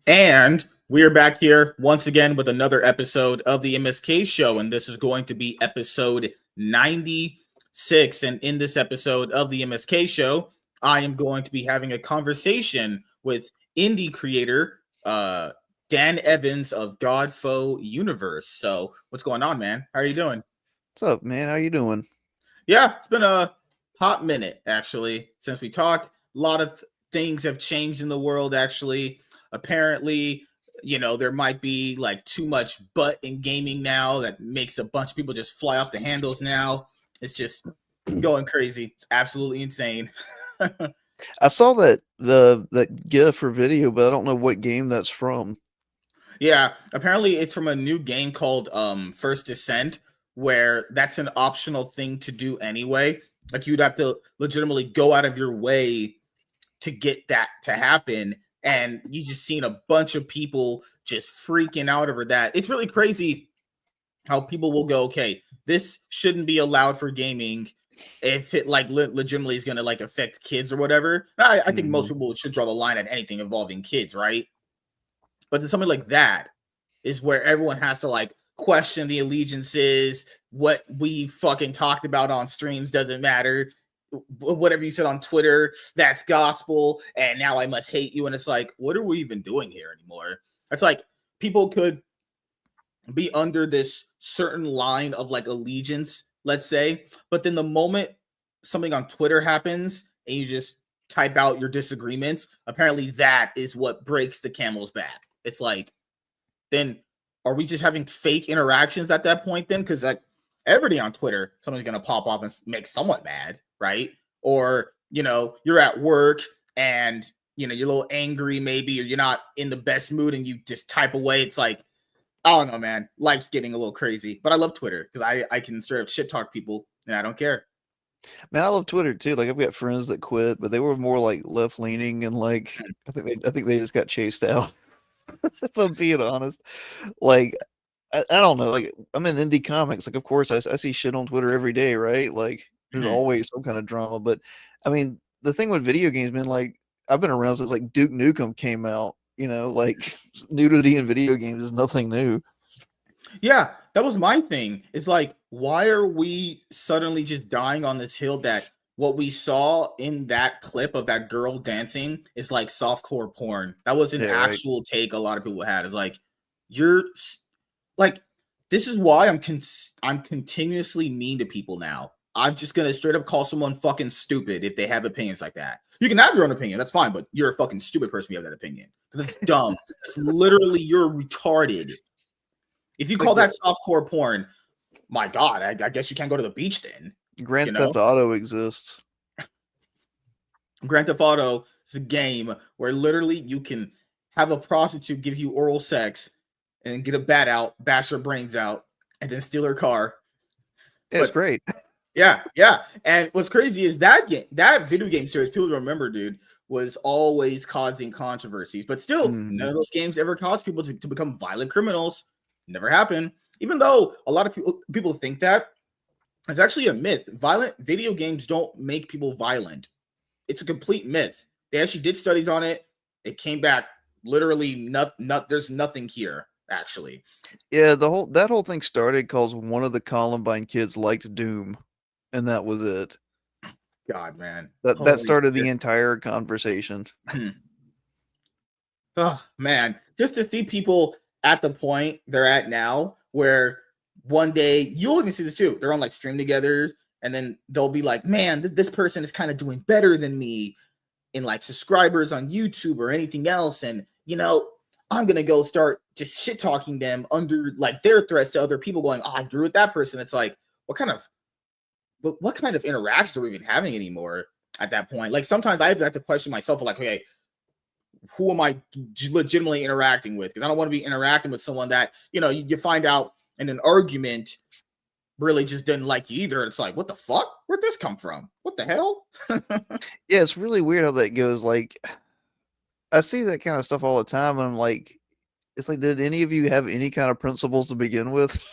And we are back here once again with another episode of the MSK show. And this is going to be episode 96. And in this episode of the MSK show, I am going to be having a conversation with indie creator Dan Evans of Godfoe Universe. So, what's going on, man? How are you doing? What's up, man? How you doing? Yeah, it's been a hot minute, actually, since we talked. A lot of things have changed in the world, actually. Apparently, there might be like too much butt in gaming now that makes a bunch of people just fly off the handles now. It's just going crazy. It's absolutely insane. I saw that GIF for video, but I don't know what game that's from. Yeah, apparently it's from a new game called First Descent, where that's an optional thing to do anyway. Like you'd have to legitimately go out of your way to get that to happen. And you just seen a bunch of people just freaking out over that. It's really crazy how people will go, okay, this shouldn't be allowed for gaming if it like legitimately is going to like affect kids or whatever. I think most people should draw the line at anything involving kids, right? But then something like that is where everyone has to like question the allegiances. What we fucking talked about on streams doesn't matter. Whatever you said on Twitter, that's gospel. And now I must hate you. And it's like, what are we even doing here anymore? It's like people could be under this certain line of like allegiance, let's say. But then the moment something on Twitter happens and you just type out your disagreements, apparently that is what breaks the camel's back. It's like, then are we just having fake interactions at that point then? Because like everybody on Twitter, someone's going to pop off and make someone mad, right? Or, you're at work and, you're a little angry maybe, or you're not in the best mood and you just type away. It's like, I don't know, man. Life's getting a little crazy. But I love Twitter because I can straight up shit talk people and I don't care. Man, I love Twitter too. Like I've got friends that quit, but they were more like left leaning and like I think they just got chased out. If I'm being honest. Like I don't know. Like I'm in indie comics. Like of course I see shit on Twitter every day, right? Like there's always some kind of drama. But I mean the thing with video games, man, like I've been around since like Duke Nukem came out. Like nudity in video games is nothing new. Yeah, that was my thing. It's like, why are we suddenly just dying on this hill that what we saw in that clip of that girl dancing is like softcore porn? That was an actual take a lot of people had. It's like, you're like, this is why I'm continuously mean to people now. I'm just gonna straight up call someone fucking stupid if they have opinions like that. You can have your own opinion, that's fine, but you're a fucking stupid person if you have that opinion. Because it's dumb. It's literally you're retarded. If you call that softcore porn, my God, I guess you can't go to the beach then. Grand Theft Auto exists. Grand Theft Auto is a game where literally you can have a prostitute give you oral sex and get a bat out, bash her brains out, and then steal her car. It's great. Yeah. And what's crazy is that video game series, people remember, dude, was always causing controversies. But still, none of those games ever caused people to become violent criminals. Never happened. Even though a lot of people think that, it's actually a myth. Violent video games don't make people violent. It's a complete myth. They actually did studies on it. It came back literally there's nothing here, actually. Yeah, that whole thing started because one of the Columbine kids liked Doom, and that was it. God, man. That started the entire conversation. Oh, man. Just to see people at the point they're at now, where one day you'll even see this too. They're on like stream together, and then they'll be like, man, this person is kind of doing better than me in like subscribers on YouTube or anything else. And I'm gonna go start just shit talking them under like their threats to other people going, oh, I agree with that person. It's like, what kind of interactions are we even having anymore at that point? Like sometimes I have to question myself, like, okay, who am I legitimately interacting with? Because I don't want to be interacting with someone that, you find out in an argument really just didn't like you either. It's like, what the fuck? Where'd this come from? What the hell? Yeah, it's really weird how that goes. Like, I see that kind of stuff all the time, and I'm like, it's like, did any of you have any kind of principles to begin with?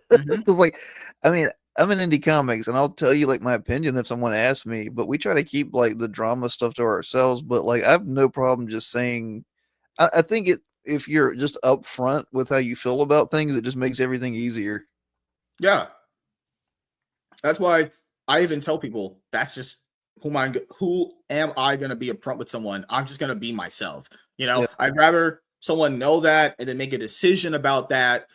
Because, like, I mean, I'm in indie comics, and I'll tell you like my opinion if someone asks me. But we try to keep like the drama stuff to ourselves. But like, I have no problem just saying, I think if you're just upfront with how you feel about things, it just makes everything easier. Yeah. That's why I even tell people that's just who am I going to be upfront with someone? I'm just going to be myself. Yeah. I'd rather someone know that and then make a decision about that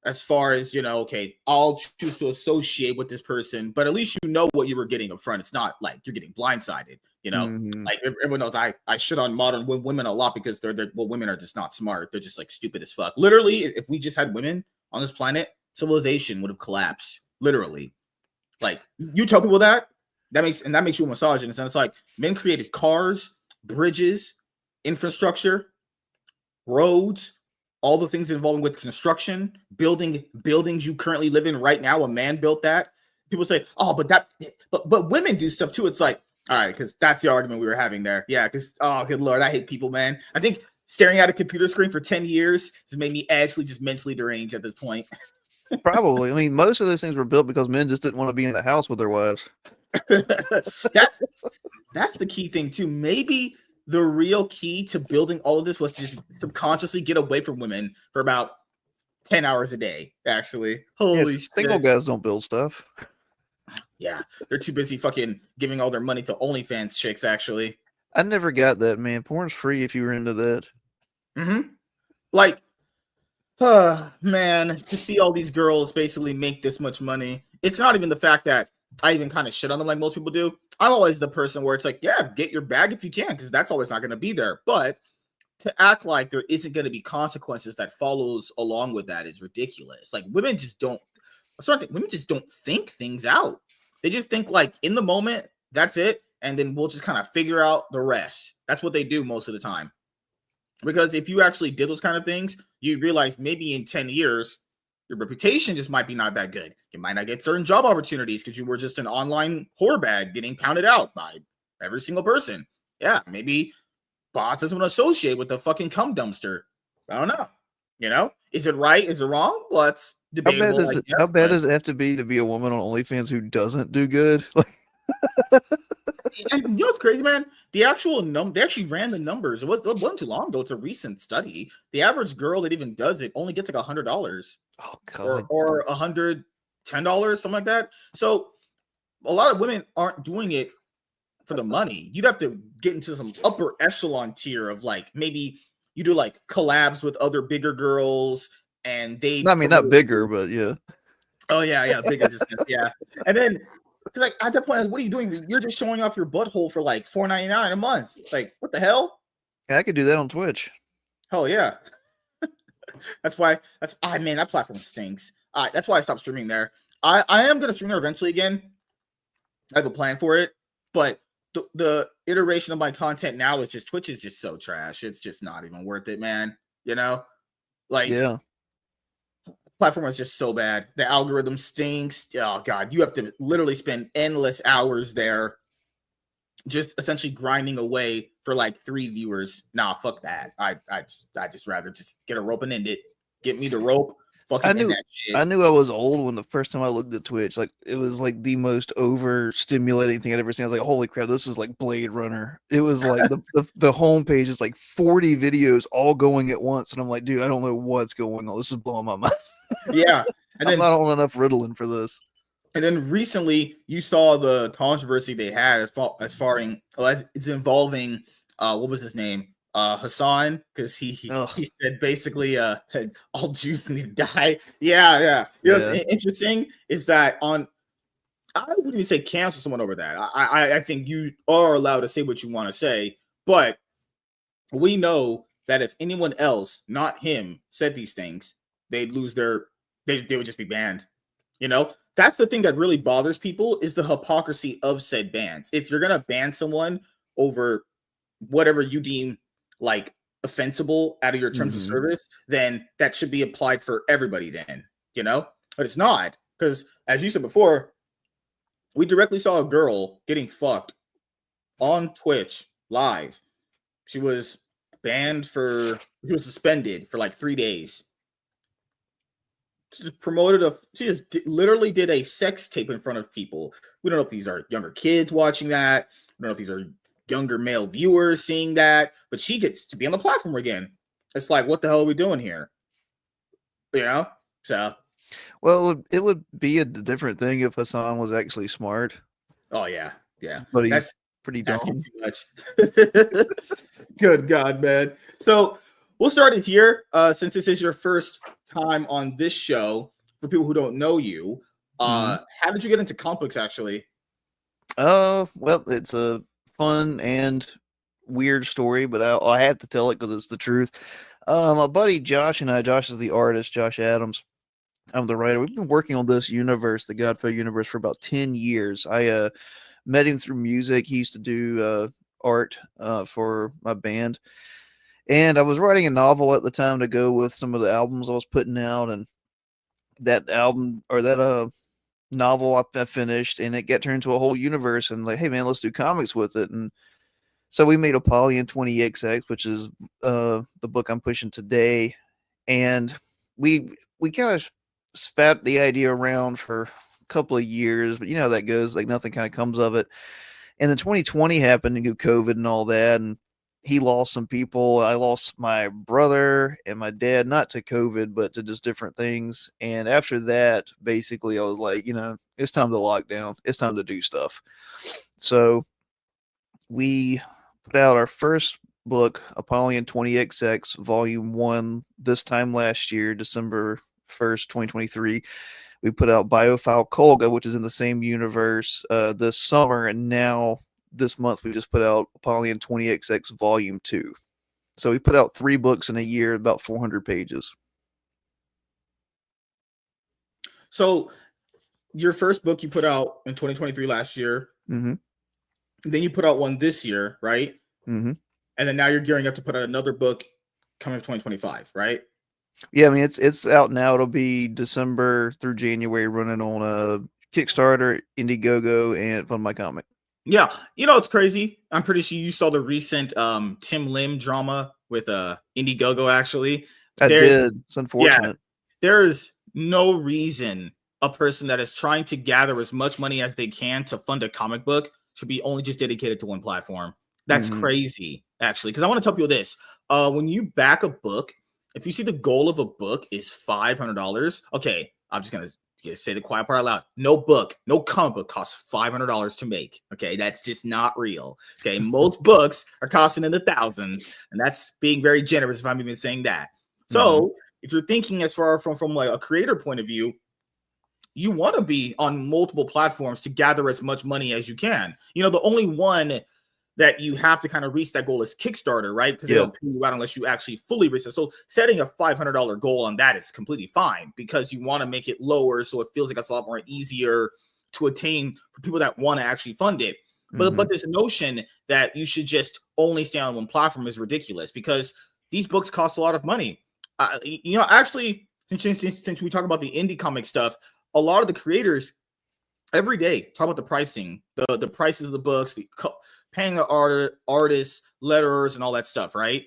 as far as, okay, I'll choose to associate with this person, but at least you know what you were getting up front. It's not like you're getting blindsided, Mm-hmm. like everyone knows I shit on modern women a lot because women are just not smart. They're just like stupid as fuck. Literally, if we just had women on this planet, civilization would have collapsed. Literally. Like you tell people that makes you a misogynist. And it's like men created cars, bridges, infrastructure, roads, all the things involving with construction, buildings you currently live in right now. A man built that. People say, oh, but women do stuff too. It's like, all right, because that's the argument we were having there. Yeah, because good lord, I hate people, man. I think staring at a computer screen for 10 years has made me actually just mentally deranged at this point. Probably. I mean, most of those things were built because men just didn't want to be in the house with their wives. that's the key thing too. Maybe the real key to building all of this was to just subconsciously get away from women for about 10 hours a day. Actually, holy shit. Single guys don't build stuff. Yeah, they're too busy fucking giving all their money to OnlyFans chicks. Actually, I never got that, man. Porn's free if you were into that. Like, man, to see all these girls basically make this much money. It's not even the fact that I even kind of shit on them like most people do. I'm always the person where it's like, yeah, get your bag if you can, because that's always not going to be there. But to act like there isn't going to be consequences that follows along with that is ridiculous. Like women just don't think things out. They just think like in the moment, that's it. And then we'll just kind of figure out the rest. That's what they do most of the time. Because if you actually did those kind of things, you realize maybe in 10 years, your reputation just might be not that good. You might not get certain job opportunities because you were just an online whore bag getting pounded out by every single person. Yeah, maybe boss doesn't want to associate with the fucking cum dumpster. I don't know. Is it right? Is it wrong? Well, that's debatable. How bad does it have to be a woman on OnlyFans who doesn't do good? And you know what's crazy, man? They actually ran the numbers. It wasn't too long ago. It's a recent study. The average girl that even does it only gets like $100. Oh god. Or $110, something like that. So a lot of women aren't doing it for the money. You'd have to get into some upper echelon tier of like maybe you do like collabs with other bigger girls and they not bigger, but yeah. Oh yeah, bigger yeah. And then because like at that point, what are you doing? You're just showing off your butthole for like $4.99 a month. Like, what the hell? Yeah, I could do that on Twitch. Hell yeah. That platform stinks. That's why I stopped streaming there. I am gonna stream there eventually again. I have a plan for it, but the iteration of my content now is just Twitch is just so trash. It's just not even worth it, man. Like yeah. Platform is just so bad. The algorithm stinks. Oh god, you have to literally spend endless hours there, just essentially grinding away for like 3 viewers. Nah, fuck that. I just rather just get a rope and end it. Get me the rope. I knew I was old when the first time I looked at Twitch. Like it was like the most overstimulating thing I'd ever seen. I was like, holy crap, this is like Blade Runner. It was like the homepage is like 40 videos all going at once, and I'm like, dude, I don't know what's going on. This is blowing my mind. Yeah, and I'm not on enough Ritalin for this. And then recently, you saw the controversy they had as it's involving what was his name? Hassan, because he said basically all Jews need to die. Yeah. What's interesting is that I wouldn't even say cancel someone over that. I think you are allowed to say what you want to say, but we know that if anyone else, not him, said these things, they'd lose they would just be banned. That's the thing that really bothers people is the hypocrisy of said bans. If you're gonna ban someone over whatever you deem like offensible out of your terms of service, then that should be applied for everybody then, but it's not, because as you said before, we directly saw a girl getting fucked on Twitch live. She was suspended for like 3 days. She just literally did a sex tape in front of people. We don't know if these are younger kids watching that. We don't know if these are younger male viewers seeing that, but she gets to be on the platform again. it's like, what the hell are we doing here? You know? So. Well, it would be a different thing if Hassan was actually smart, Oh yeah, but he's that's pretty asking dumb. too much. Good God, man. So we'll start it here. Since this is your first time on this show, for people who don't know you, how did you get into comic books actually? Well, it's a fun and weird story, but I have to tell it because it's the truth. My buddy Josh and I, Josh is the artist, Josh Adams. I'm the writer. We've been working on this universe, the Godfoe universe, for about 10 years. I met him through music. He used to do art for my band. And I was writing a novel at the time to go with some of the albums I was putting out. And that album or that novel I finished, and it got turned into a whole universe. And like, hey, man, let's do comics with it. And so we made Apollyon 20XX, which is the book I'm pushing today. And we kind of spat the idea around for a couple of years, but you know how that goes. Like nothing kind of comes of it. And then 2020 happened and COVID and all that. And he lost some people. I lost my brother and my dad, not to COVID, but to just different things. And after that, basically, I was like, it's time to lock down. It's time to do stuff. So we put out our first book, Apollyon 20XX, Volume 1, this time last year, December 1st, 2023. We put out Biophile Kolga, which is in the same universe, this summer, and now this month we just put out Apollyon 20XX Volume 2. So we put out 3 books in a year, about 400 pages. So your first book you put out in 2023 last year. Mm-hmm. Then you put out one this year, right? Mm-hmm. And then now you're gearing up to put out another book coming 2025, right? Yeah, I mean it's out now. It'll be December through January, running on a Kickstarter, Indiegogo, and Fund My Comic. Yeah, it's crazy. I'm pretty sure you saw the recent Tim Lim drama with Indiegogo. Actually, I did. It's unfortunate. Yeah, there's no reason a person that is trying to gather as much money as they can to fund a comic book should be only just dedicated to one platform. That's crazy, actually. Because I want to tell people this: when you back a book, if you see the goal of a book is $500, okay, I'm just gonna say the quiet part out loud. No book, no comic book costs $500 to make. Okay, that's just not real. Okay, most books are costing in the thousands, and that's being very generous if I'm even saying that. So if you're thinking as far from like a creator point of view, you want to be on multiple platforms to gather as much money as you can. The only one that you have to kind of reach that goal is Kickstarter, right? Because they don't pay you out unless you actually fully reach it. So setting a $500 goal on that is completely fine because you want to make it lower so it feels like it's a lot more easier to attain for people that want to actually fund it. But this notion that you should just only stay on one platform is ridiculous because these books cost a lot of money. Actually, since we talk about the indie comic stuff, a lot of the creators every day talk about the pricing, the prices of the books, paying the artists, letterers, and all that stuff, right?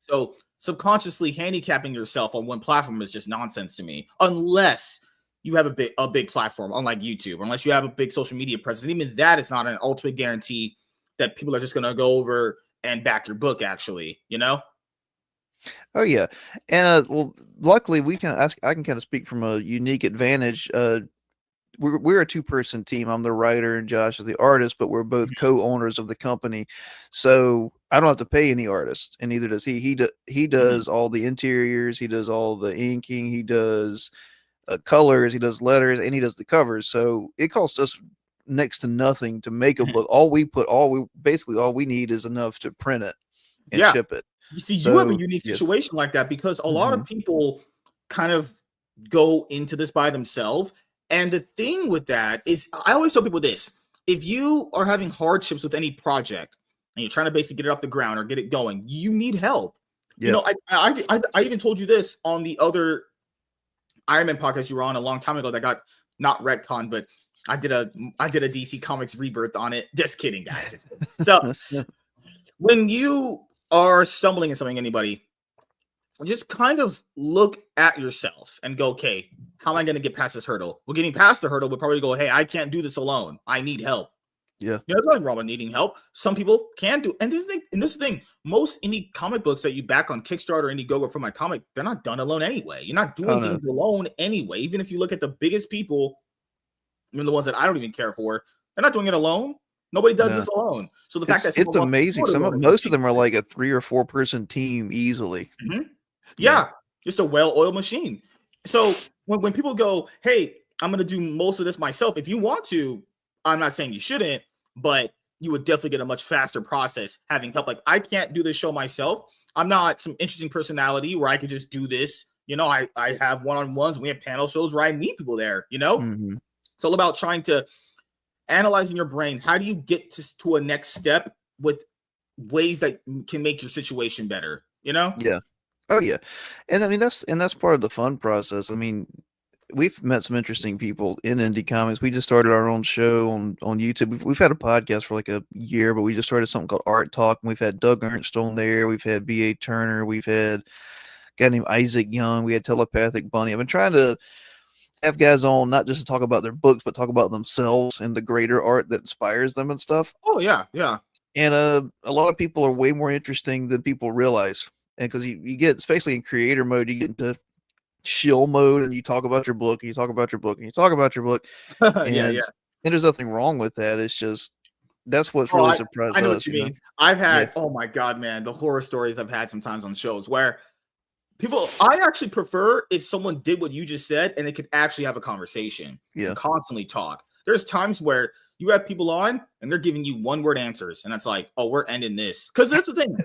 So subconsciously handicapping yourself on one platform is just nonsense to me, unless you have a big platform, unlike YouTube, or unless you have a big social media presence. Even that is not an ultimate guarantee that people are just going to go over and back your book, actually, Oh yeah, and well, luckily I can kind of speak from a unique advantage. We're a 2-person team. I'm the writer and Josh is the artist, but we're both co-owners of the company. So I don't have to pay any artists, and neither does he. He does all the interiors, he does all the inking, he does colors, he does letters, and he does the covers. So it costs us next to nothing to make a book. All we need is enough to print it and ship it. You see, you have a unique situation like that because a lot of people kind of go into this by themselves. And the thing with that is, I always tell people this: if you are having hardships with any project and you're trying to basically get it off the ground or get it going, you need help. I even told you this on the other Iron Man podcast you were on a long time ago that got not retconned, but I did a DC Comics rebirth on it. Just kidding, guys. Just kidding. So when you are stumbling in something, anybody, just kind of look at yourself and go, okay, how am I going to get past this hurdle? Well, getting past the hurdle would probably go, hey, I can't do this alone. I need help. Yeah. There's nothing wrong with needing help. Some people can do, and this is the thing. Most indie comic books that you back on Kickstarter or Indiegogo for my comic, they're not done alone anyway. You're not doing things alone anyway. Even if you look at the biggest people, even the ones that I don't even care for, they're not doing it alone. Nobody does this alone. So the fact that it's amazing. Most of them are like a 3 or 4 person team easily. Yeah, just a well-oiled machine. So when people go, hey, I'm gonna do most of this myself. If you want to, I'm not saying you shouldn't, but you would definitely get a much faster process having help. Like I can't do this show myself. I'm not some interesting personality where I could just do this. You know, I have one-on-ones. We have panel shows where I meet people there. You know, it's all about trying to analyze in your brain. How do you get to a next step with ways that can make your situation better? You know? Yeah. Oh yeah. And I mean that's part of the fun process. I mean, we've met some interesting people in indie comics. We just started our own show on YouTube. We've had a podcast for like a year, but we just started something called Art Talk. And we've had Doug Ernst on there. We've had B.A. Turner. We've had a guy named Isaac Young. We had Telepathic Bunny. I've been trying to have guys on not just to talk about their books, but talk about themselves and the greater art that inspires them and stuff. Oh yeah, yeah. And a lot of people are way more interesting than people realize. And because you get, especially in creator mode, you get into shill mode and you talk about your book and you talk about your book and you talk about your book. And, yeah. and there's nothing wrong with that. It's just, that's what's really surprised us. I know what you mean. I've had, oh my God, man, the horror stories I've had sometimes on shows where I actually prefer if someone did what you just said and they could actually have a conversation and constantly talk. There's times where you have people on and they're giving you one-word answers and it's like, oh, we're ending this. Because that's the thing.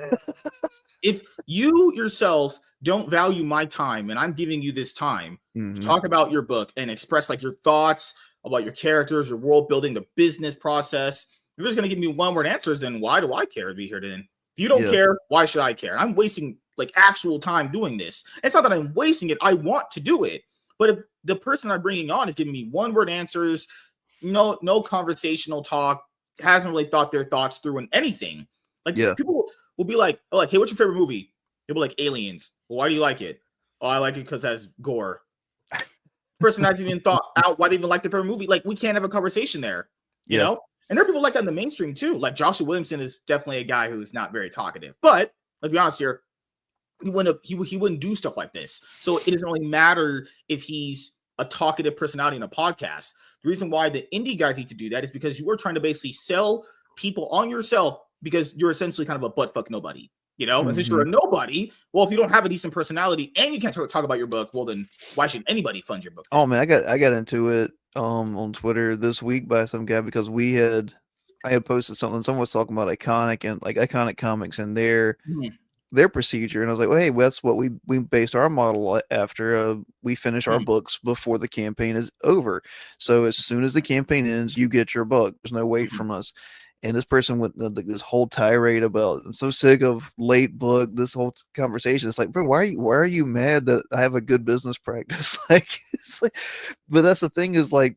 If you yourself don't value my time and I'm giving you this time to talk about your book and express like your thoughts about your characters, your world building, the business process, if you're just going to give me one-word answers, then why do I care to be here then? If you don't care, why should I care? I'm wasting like actual time doing this. It's not that I'm wasting it. I want to do it. But if the person I'm bringing on is giving me one-word answers, no conversational talk, hasn't really thought their thoughts through in anything. Like people will be like, hey, what's your favorite movie? They'll be like, Aliens. Well, why do you like it? Oh, I like it because it has gore. Person hasn't even thought out why they even like the favorite movie. Like, we can't have a conversation there, you know? And there are people like that in the mainstream too. Like Joshua Williamson is definitely a guy who's not very talkative. But let's be honest here, he wouldn't do stuff like this. So it doesn't really matter if he's a talkative personality in a podcast. The reason why the indie guys need to do that is because you are trying to basically sell people on yourself because you're essentially kind of a buttfuck nobody. You know, since you're a nobody, well, if you don't have a decent personality and you can't talk about your book, well, then why should anybody fund your book? Oh man, I got into it on Twitter this week by some guy because I had posted something. Someone was talking about iconic comics and their procedure, and I was like, well, hey, that's what we based our model after. We finish our books before the campaign is over. So as soon as the campaign ends, you get your book. There's no wait from us. And this person went this whole tirade about, I'm so sick of late book, this whole conversation. It's like, bro, why are you mad that I have a good business practice? But that's the thing is like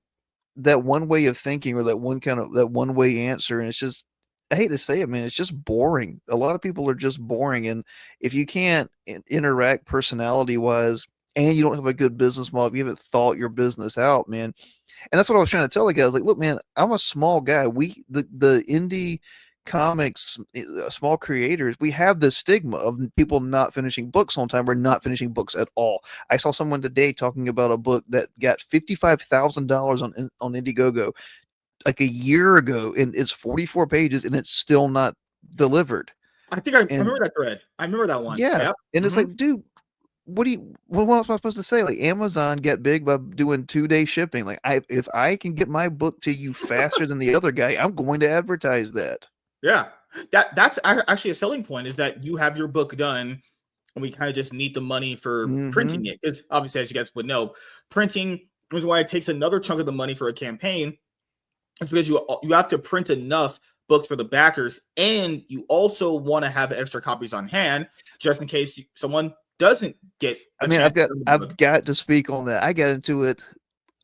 that one way of thinking or that one way answer. And it's just, I hate to say it, man, it's just boring. A lot of people are just boring. And if you can't interact personality wise and you don't have a good business model, if you haven't thought your business out, man. And that's what I was trying to tell the guy. I was like, look, man, I'm a small guy. The indie comics, small creators, we have this stigma of people not finishing books on time or not finishing books at all. I saw someone today talking about a book that got $55,000 on Indiegogo like a year ago, and it's 44 pages and it's still not delivered. I think I remember that thread. I remember that one. Yeah. Yep. And it's like, dude, what was I supposed to say? Like, Amazon get big by doing 2-day shipping. Like, if I can get my book to you faster than the other guy, I'm going to advertise that. Yeah, that's actually a selling point, is that you have your book done and we kind of just need the money for printing it. Because obviously, as you guys would know, printing is why it takes another chunk of the money for a campaign. It's because you have to print enough books for the backers, and you also want to have extra copies on hand just in case someone doesn't get. I've got to speak on that. I got into it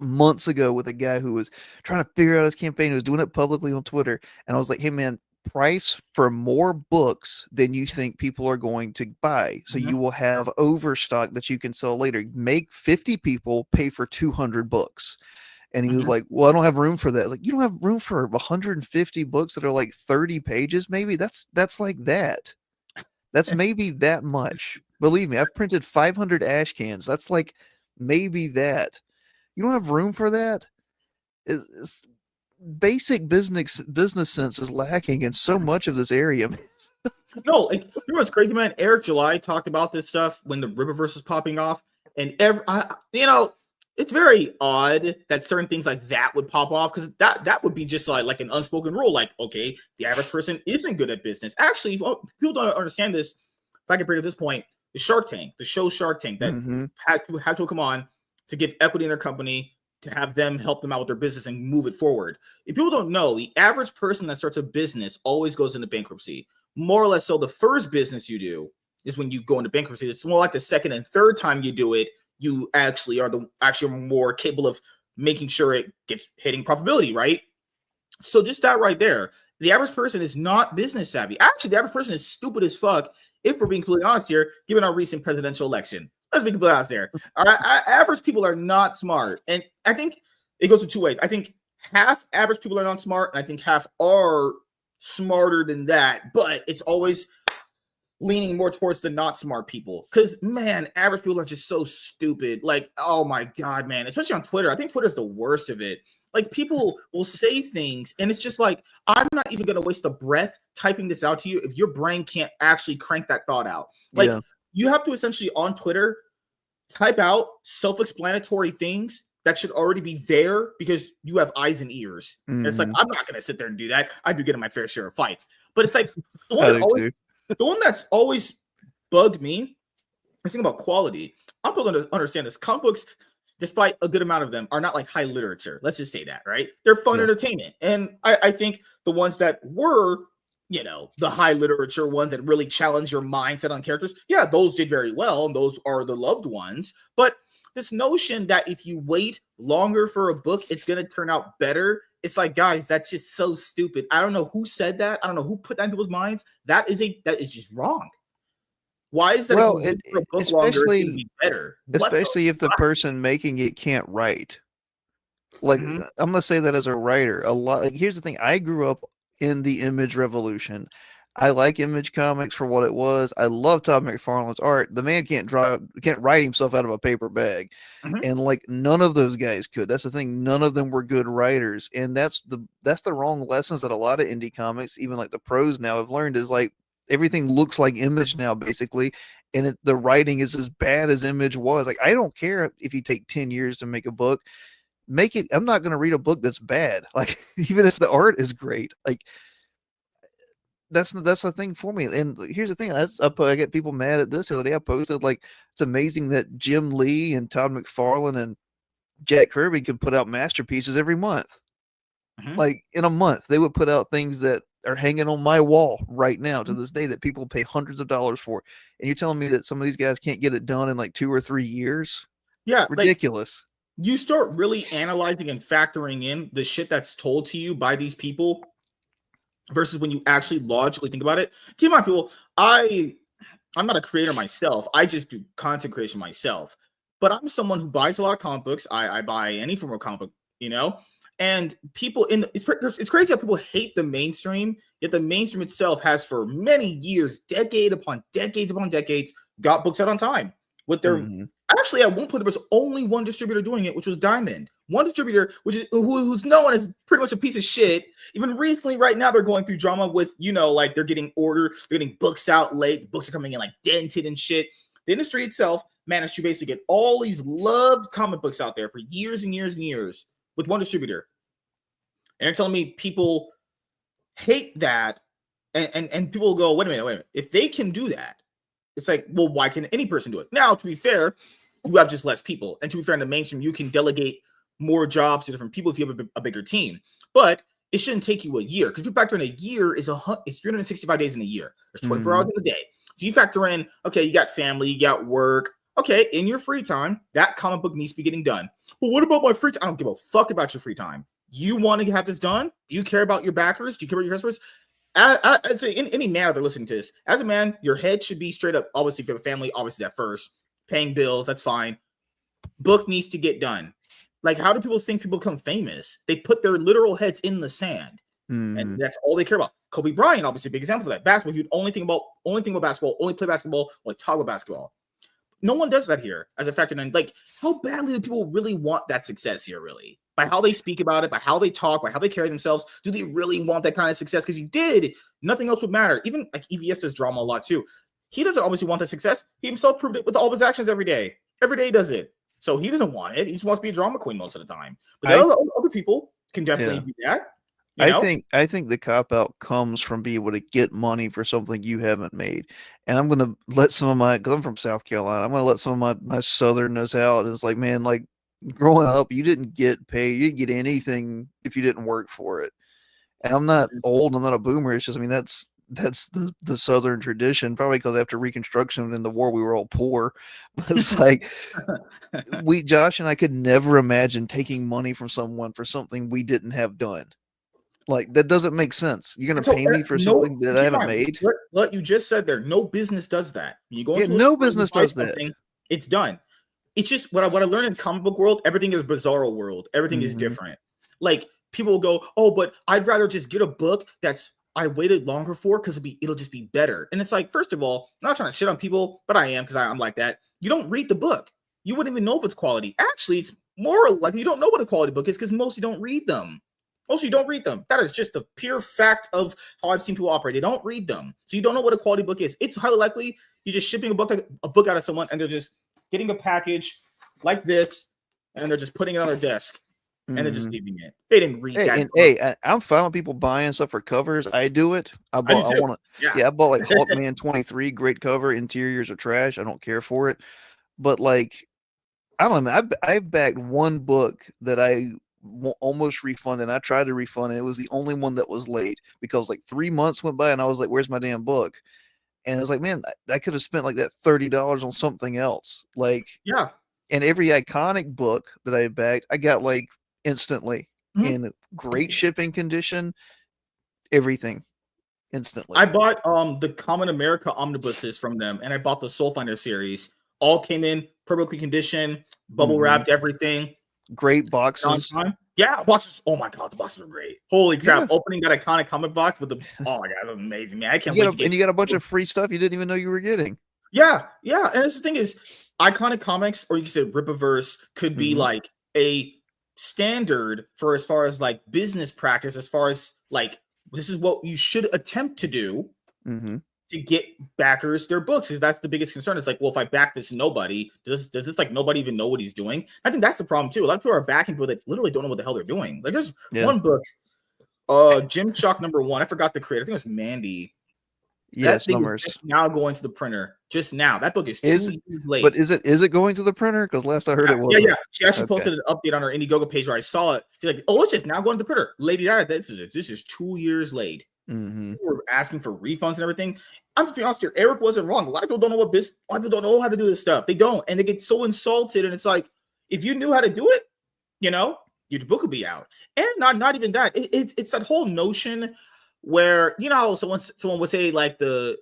months ago with a guy who was trying to figure out his campaign. He was doing it publicly on Twitter, and I was like, "Hey, man, price for more books than you think people are going to buy, so you will have overstock that you can sell later. Make 50 people pay for 200 books." And he was like, well, I don't have room for that. Like, you don't have room for 150 books that are like 30 pages, maybe? That's like that. That's maybe that much. Believe me, I've printed 500 ash cans. That's like maybe that. You don't have room for that? It's basic business sense is lacking in so much of this area. No, like, you know what's crazy, man? Eric July talked about this stuff when the Riververse was popping off, and it's very odd that certain things like that would pop off, because that would be just like an unspoken rule. Like, okay, the average person isn't good at business. Actually, people don't understand this. If I can bring up this point, the Shark Tank, the show Shark Tank, that had to come on to give equity in their company, to have them help them out with their business and move it forward. If people don't know, the average person that starts a business always goes into bankruptcy. More or less so, the first business you do is when you go into bankruptcy. It's more like the second and third time you do it, you actually are more capable of making sure it gets hitting profitability, right? So just that right there, the average person is not business savvy. Actually, the average person is stupid as fuck, if we're being completely honest here, given our recent presidential election. Let's be completely honest there. All right, average people are not smart. And I think it goes in two ways. I think half average people are not smart, and I think half are smarter than that, but it's always leaning more towards the not smart people, because man, average people are just so stupid. Like, oh my god, man, especially on Twitter. I think Twitter's the worst of it. Like, people will say things and it's just like, I'm not even going to waste a breath typing this out to you if your brain can't actually crank that thought out. Like, you have to essentially on Twitter type out self-explanatory things that should already be there because you have eyes and ears. And it's like, I'm not going to sit there and do that. I do get in my fair share of fights. But it's like, the one that's always bugged me is thinking about quality. I'm going to understand this. Comic books, despite a good amount of them, are not like high literature. Let's just say that, right? They're fun entertainment. And I think the ones that were, the high literature ones that really challenge your mindset on characters, those did very well. And those are the loved ones. But this notion that if you wait longer for a book, it's going to turn out better. It's like, guys, that's just so stupid. I don't know who said that. I don't know who put that in people's minds. That is just wrong. Why is that? Well, if you wait for a book longer, it's going to be better. Especially if the person making it can't write. Like, I'm going to say that as a writer. Here's the thing. I grew up in the Image revolution. I like Image Comics for what it was. I love Todd McFarlane's art. The man can't write himself out of a paper bag. And like, none of those guys could. That's the thing. None of them were good writers. And that's the wrong lessons that a lot of indie comics, even like the pros now, have learned, is like, everything looks like Image now, basically. And the writing is as bad as Image was. Like, I don't care if you take 10 years to make a book. Make it. I'm not going to read a book that's bad. Like, even if the art is great. Like, that's the thing for me. And here's the thing. I get people mad at this the other day. I posted, like, it's amazing that Jim Lee and Todd McFarlane and Jack Kirby could put out masterpieces every month. Like, in a month, they would put out things that are hanging on my wall right now to this day that people pay hundreds of dollars for. And you're telling me that some of these guys can't get it done in like 2 or 3 years? Yeah. Ridiculous. Like, you start really analyzing and factoring in the shit that's told to you by these people versus when you actually logically think about it. Keep in mind, people, I'm not a creator myself. I just do content creation myself. But I'm someone who buys a lot of comic books. I buy any form of comic book, and people it's crazy how people hate the mainstream, yet the mainstream itself has for many years, decade upon decades upon decades, got books out on time with their actually, at one point there was only one distributor doing it, which was Diamond. One distributor, who's known as pretty much a piece of shit. Even recently, right now, they're going through drama with, like, they're getting books out late, books are coming in like dented and shit. The industry itself managed to basically get all these loved comic books out there for years and years and years with one distributor. And they're telling me people hate that, and people will go, wait a minute. If they can do that, it's like, well, why can any person do it? Now, to be fair, you have just less people. And to be fair, in the mainstream, you can delegate more jobs to different people if you have a bigger team. But it shouldn't take you a year, because you factor in a year it's 365 days in a year. There's 24 hours in a day. So you factor in, okay, you got family, you got work. Okay, in your free time, that comic book needs to be getting done. But what about my free time? I don't give a fuck about your free time. You want to have this done? Do you care about your backers? Do you care about your customers? I'd say any man out there listening to this, as a man, your head should be straight up. Obviously, if you have a family, obviously that first. Paying bills, that's fine. Book needs to get done. Like, how do people think people become famous? They put their literal heads in the sand, and that's all they care about. Kobe Bryant, obviously, a big example of that. Basketball, he'd only think about basketball, only play basketball, only talk about basketball. No one does that here as a factor. And like, how badly do people really want that success here? Really, by how they speak about it, by how they talk, by how they carry themselves, do they really want that kind of success? Because you did, nothing else would matter. Even like EVS does drama a lot too. He doesn't obviously want that success. He himself proved it with all of his actions every day. Every day he does it. So he doesn't want it. He just wants to be a drama queen most of the time. But other people can definitely do that. I think the cop out comes from being able to get money for something you haven't made. And I'm gonna let some of my, because I'm from South Carolina, I'm gonna let some of my southernness out. It's like, man, like growing up, you didn't get paid, you didn't get anything if you didn't work for it. And I'm not old, I'm not a boomer. It's just, I mean, that's the Southern tradition, probably because after Reconstruction and the war, we were all poor. But it's like, Josh and I could never imagine taking money from someone for something we didn't have done. Like, that doesn't make sense. You're going to pay me for something that I haven't made? What you just said there, no business does that. You go into no business does that. It's done. It's just what I learned in comic book world, everything is bizarro world. Everything is different. Like, people will go, oh, but I'd rather just get a book that's I waited longer for because it'll just be better. And it's like, first of all, I'm not trying to shit on people, but I am because I'm like that. You don't read the book. You wouldn't even know if it's quality. Actually, it's more likely you don't know what a quality book is because most of you don't read them. Most of you don't read them. That is just the pure fact of how I've seen people operate. They don't read them. So you don't know what a quality book is. It's highly likely you're just shipping a book out of someone and they're just getting a package like this and they're just putting it on their desk and they're just leaving it. They didn't read that. I'm fine with people buying stuff for covers. I do it. I bought like Hawkman 23, great cover. Interiors are trash. I don't care for it. But like, I don't know. I've backed one book that I almost refunded. I tried to refund it. It was the only one that was late because like 3 months went by and I was like, where's my damn book? And it's like, man, I could have spent like that $30 on something else. Like, yeah. And every iconic book that I backed, I got like instantly in great shipping condition, everything instantly. I bought the Common America omnibuses from them and I bought the Soul Finder series. All came in perfectly conditioned, bubble wrapped, everything. Great boxes. Yeah, boxes. Oh my god, the boxes are great. Holy crap! Yeah. Opening that iconic comic box with the oh my god, that's amazing, man. I can't wait. And you got a bunch of free stuff you didn't even know you were getting. Yeah. And the thing is, iconic comics, or you can say Rip-a-verse, could be like a standard for as far as like business practice, as far as like this is what you should attempt to do. To get backers their books, because that's the biggest concern. It's like, well, if I back this nobody, does this like nobody even know what he's doing? I think that's the problem too. A lot of people are backing people that literally don't know what the hell they're doing. Like there's one book, Jim Shock #1. I forgot the creator. I think it was Mandy. Yes, numbers. Just now going to the printer. Just now. That book is 2 years late. But is it going to the printer? Because last I heard it was. Yeah. She actually posted an update on her Indiegogo page where I saw it. She's like, oh, it's just now going to the printer. Lady, this is 2 years late. People were asking for refunds and everything. I'm just being honest here. Eric wasn't wrong. A lot of people don't know a lot of people don't know how to do this stuff. They don't, and they get so insulted. And it's like, if you knew how to do it, your book would be out. And not even that. It's that whole notion where someone would say like the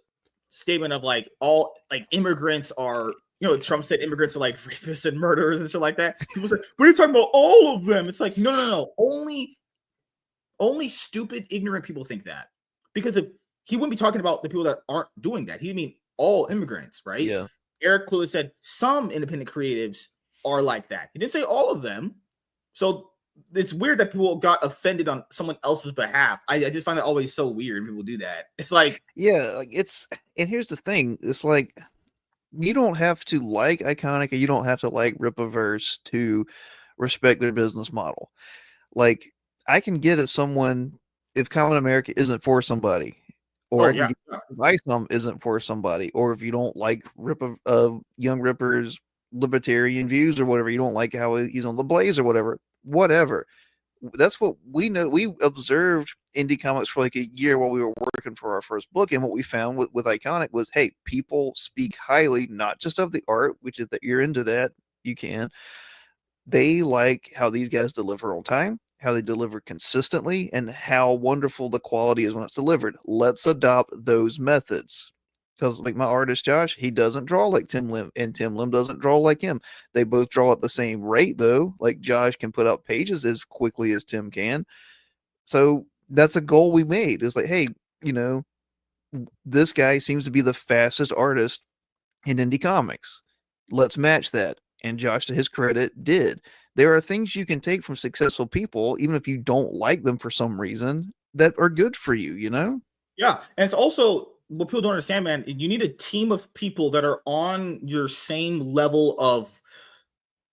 statement of like all like immigrants are. Trump said immigrants are like rapists and murderers and shit like that. People say, what are you talking about? All of them. It's like no. Only stupid, ignorant people think that. Because if he wouldn't be talking about the people that aren't doing that. He'd mean all immigrants, right? Yeah. Eric Clue said some independent creatives are like that. He didn't say all of them. So it's weird that people got offended on someone else's behalf. I just find it always so weird people do that. It's like, yeah, like and here's the thing. It's like, you don't have to like Iconic, or you don't have to like Rip-a-verse to respect their business model. Like, I can get if Common America isn't for somebody, or I can get if Isom isn't for somebody, or if you don't like Young Ripper's libertarian views or whatever, you don't like how he's on the Blaze or whatever. That's what we know. We observed indie comics for like a year while we were working for our first book, and what we found with Iconic was, hey, people speak highly, not just of the art, which is that you're into that, you can. They like how these guys deliver on time, how they deliver consistently, and how wonderful the quality is when it's delivered. Let's adopt those methods. Because like my artist Josh, he doesn't draw like Tim Lim, and Tim Lim doesn't draw like him. They both draw at the same rate though. Like Josh can put out pages as quickly as Tim can. So that's a goal we made. It's like, hey, you know, this guy seems to be the fastest artist in indie comics. Let's match that. And Josh, to his credit, did. There are things you can take from successful people, even if you don't like them for some reason, that are good for you, you know? Yeah. And it's also what people don't understand, man. You need a team of people that are on your same level of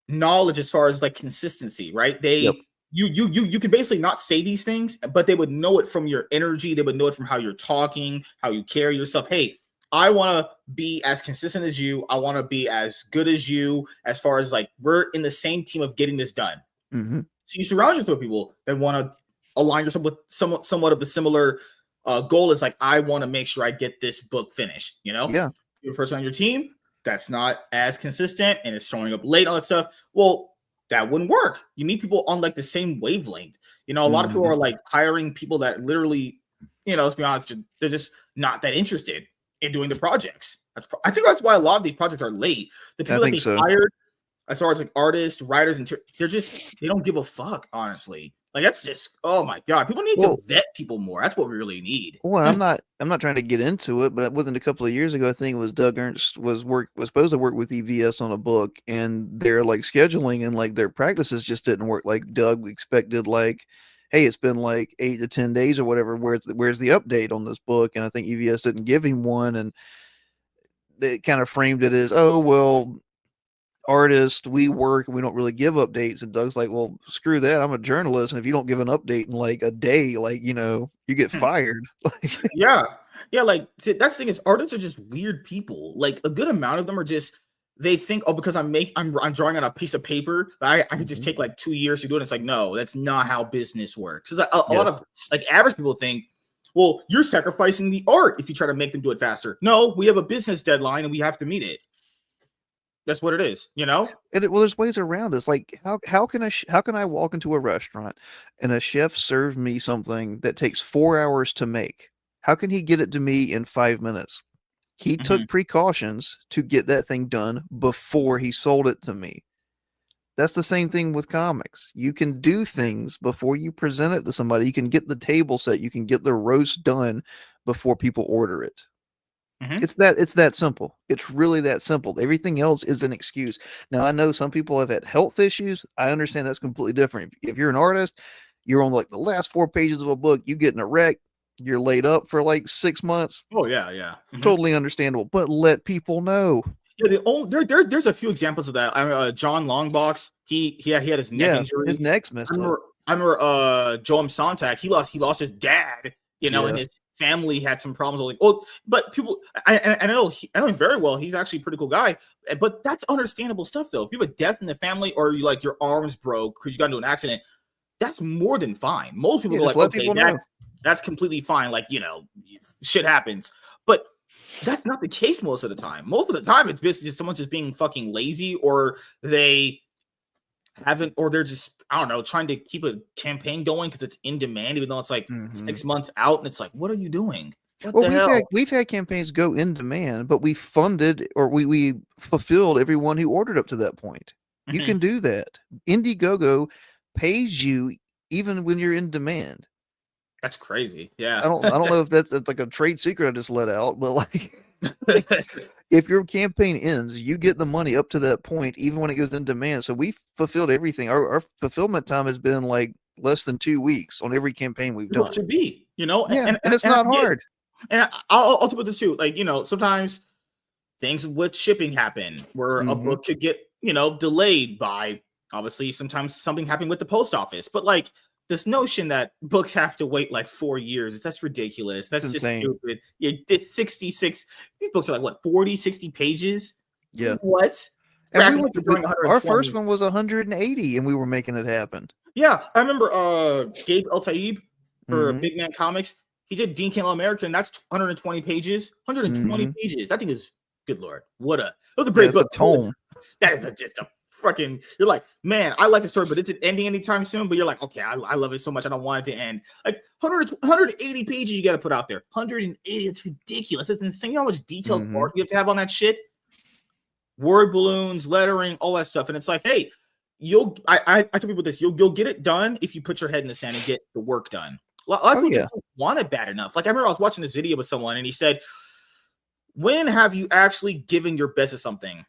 knowledge as far as like consistency, right? Yep. You can basically not say these things, but they would know it from your energy. They would know it from how you're talking, how you carry yourself. Hey, I want to be as consistent as you. I want to be as good as you, as far as like we're in the same team of getting this done. Mm-hmm. So you surround yourself with people that want to align yourself with somewhat of the similar goal. Is like, I want to make sure I get this book finished. You know, Yeah. you're a person on your team that's not as consistent and is showing up late, all that stuff. Well, that wouldn't work. You need people on like the same wavelength. You know, a lot of people are like hiring people that literally, you know, let's be honest, they're just not that interested in doing the projects. I think that's why a lot of these projects are late. The people that they hired, as far as like artists, writers, and they don't give a fuck, honestly. Like that's just, oh my god, people need to vet people more. That's what we really need. Well, I'm not trying to get into it, but it wasn't a couple of years ago. I think it was Doug Ernst was supposed to work with EVS on a book, and their like scheduling and like their practices just didn't work. Like Doug expected, like, hey, it's been like 8 to 10 days or whatever. Where's the update on this book? And I think EVS didn't give him one, and they kind of framed it as, oh well, artist, we work and we don't really give updates. And Doug's like, well, screw that, I'm a journalist, and if you don't give an update in like a day, like, you know, you get fired. yeah like that's the thing, is artists are just weird people. Like a good amount of them are just, they think, oh, because I'm drawing on a piece of paper, I could just take like 2 years to do it. It's like, no, that's not how business works. Because a lot of like average people think, well, you're sacrificing the art if you try to make them do it faster. No, we have a business deadline and we have to meet it. That's what it is, you know? Well, there's ways around this. Like, how can I walk into a restaurant and a chef serve me something that takes 4 hours to make? How can he get it to me in 5 minutes? He took precautions to get that thing done before he sold it to me. That's the same thing with comics. You can do things before you present it to somebody. You can get the table set. You can get the roast done before people order it. It's that simple. It's really that simple. Everything else is an excuse. Now, I know some people have had health issues. I understand that's completely different. If you're an artist, you're on like the last 4 pages of a book, you get in a wreck, you're laid up for like 6 months. Oh yeah. Totally understandable. But let people know. Yeah, there's a few examples of that. John Longbox, he had his neck injury. His neck's messed up. I remember Joam Sontag, he lost his dad, you know, and his family had some problems. Like, oh, but people, I know him very well. He's actually a pretty cool guy, but that's understandable stuff, though. If you have a death in the family, or you like your arms broke because you got into an accident, that's more than fine. Most people are like, okay, that's completely fine. Like, you know, shit happens, but that's not the case most of the time. Most of the time, it's basically just someone just being fucking lazy, or they haven't, or they're just, I don't know, trying to keep a campaign going because it's in demand, even though it's like 6 months out, and it's like, what are you doing? We've had campaigns go in demand, but we funded, or we fulfilled everyone who ordered up to that point. You can do that. Indiegogo pays you even when you're in demand. That's crazy. Yeah. I don't know if that's like a trade secret I just let out, but like if your campaign ends, you get the money up to that point, even when it goes in demand. So we fulfilled everything. Our fulfillment time has been like less than 2 weeks on every campaign we've done. It should be, you know, and it's not hard. And I'll put this too. Like, you know, sometimes things with shipping happen where a book could get, you know, delayed by, obviously sometimes something happened with the post office, but like this notion that books have to wait like 4 years, that's ridiculous. That's just stupid. Yeah, 66. These books are like what, 40, 60 pages? Yeah. What? Our first one was 180 and we were making it happen. Yeah. I remember Gabe El Taib for Big Man Comics. He did Dean Campbell America, and that's 120 pages. 120 pages. That thing is, good lord. That was a great book. Tome. That is just a you're like, man, I like the story, but is it ending anytime soon? But you're like, okay, I love it so much, I don't want it to end. Like 180 pages you got to put out there. 180, it's ridiculous. It's insane how much detailed art you have to have on that shit. Word balloons, lettering, all that stuff. And it's like, hey, I tell people this, you'll get it done if you put your head in the sand and get the work done. A lot of people don't want it bad enough. Like I remember I was watching this video with someone and he said, when have you actually given your best at something?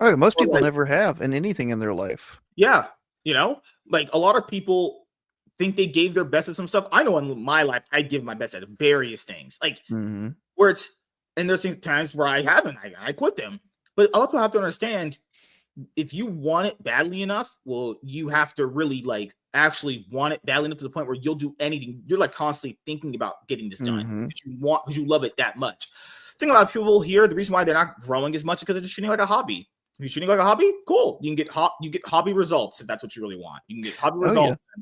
Oh, most people never have in anything in their life. Yeah. You know, like a lot of people think they gave their best at some stuff. I know in my life, I give my best at various things. Like where it's, and there's times where I haven't, I quit them. But a lot of people have to understand, if you want it badly enough, well, you have to really like actually want it badly enough to the point where you'll do anything. You're like constantly thinking about getting this done because you love it that much. I think a lot of people here, the reason why they're not growing as much is because they're just shooting like a hobby. If you're shooting like a hobby, cool. You can get hobby results if that's what you really want. You can get hobby results. Yeah.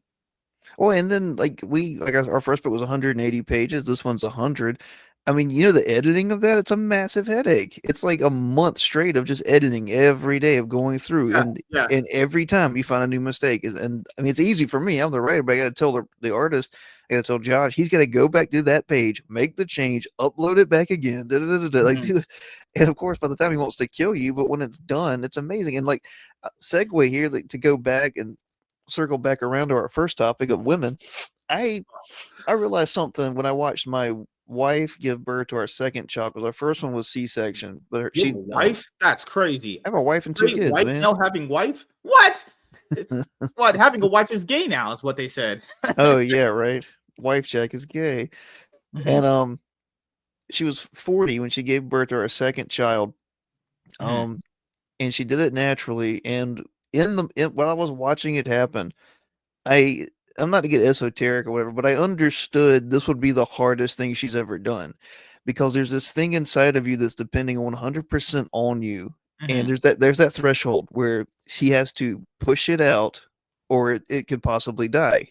Well, and then like our first book was 180 pages. This one's 100. I mean, you know, the editing of that, it's a massive headache. It's like a month straight of just editing every day of going through. And every time you find a new mistake. And I mean, it's easy for me. I'm the writer, but I got to tell the artist, I got to tell Josh, he's got to go back to that page, make the change, upload it back again. Like, dude, and of course, by the time he wants to kill you, but when it's done, it's amazing. And like, segue here to go back and circle back around to our first topic of women. I realized something when I watched my wife give birth to our second child, because our first one was C-section, but she wife, that's crazy. I have a wife and two kids, wife, man. Now having wife, what? What, having a wife is gay now is what they said. Oh yeah, right. Wife check is gay. And she was 40 when she gave birth to our second child, and she did it naturally. And while I was watching it happen, I'm not to get esoteric or whatever, but I understood this would be the hardest thing she's ever done, because there's this thing inside of you that's depending 100% on you. And there's that threshold where she has to push it out or it could possibly die.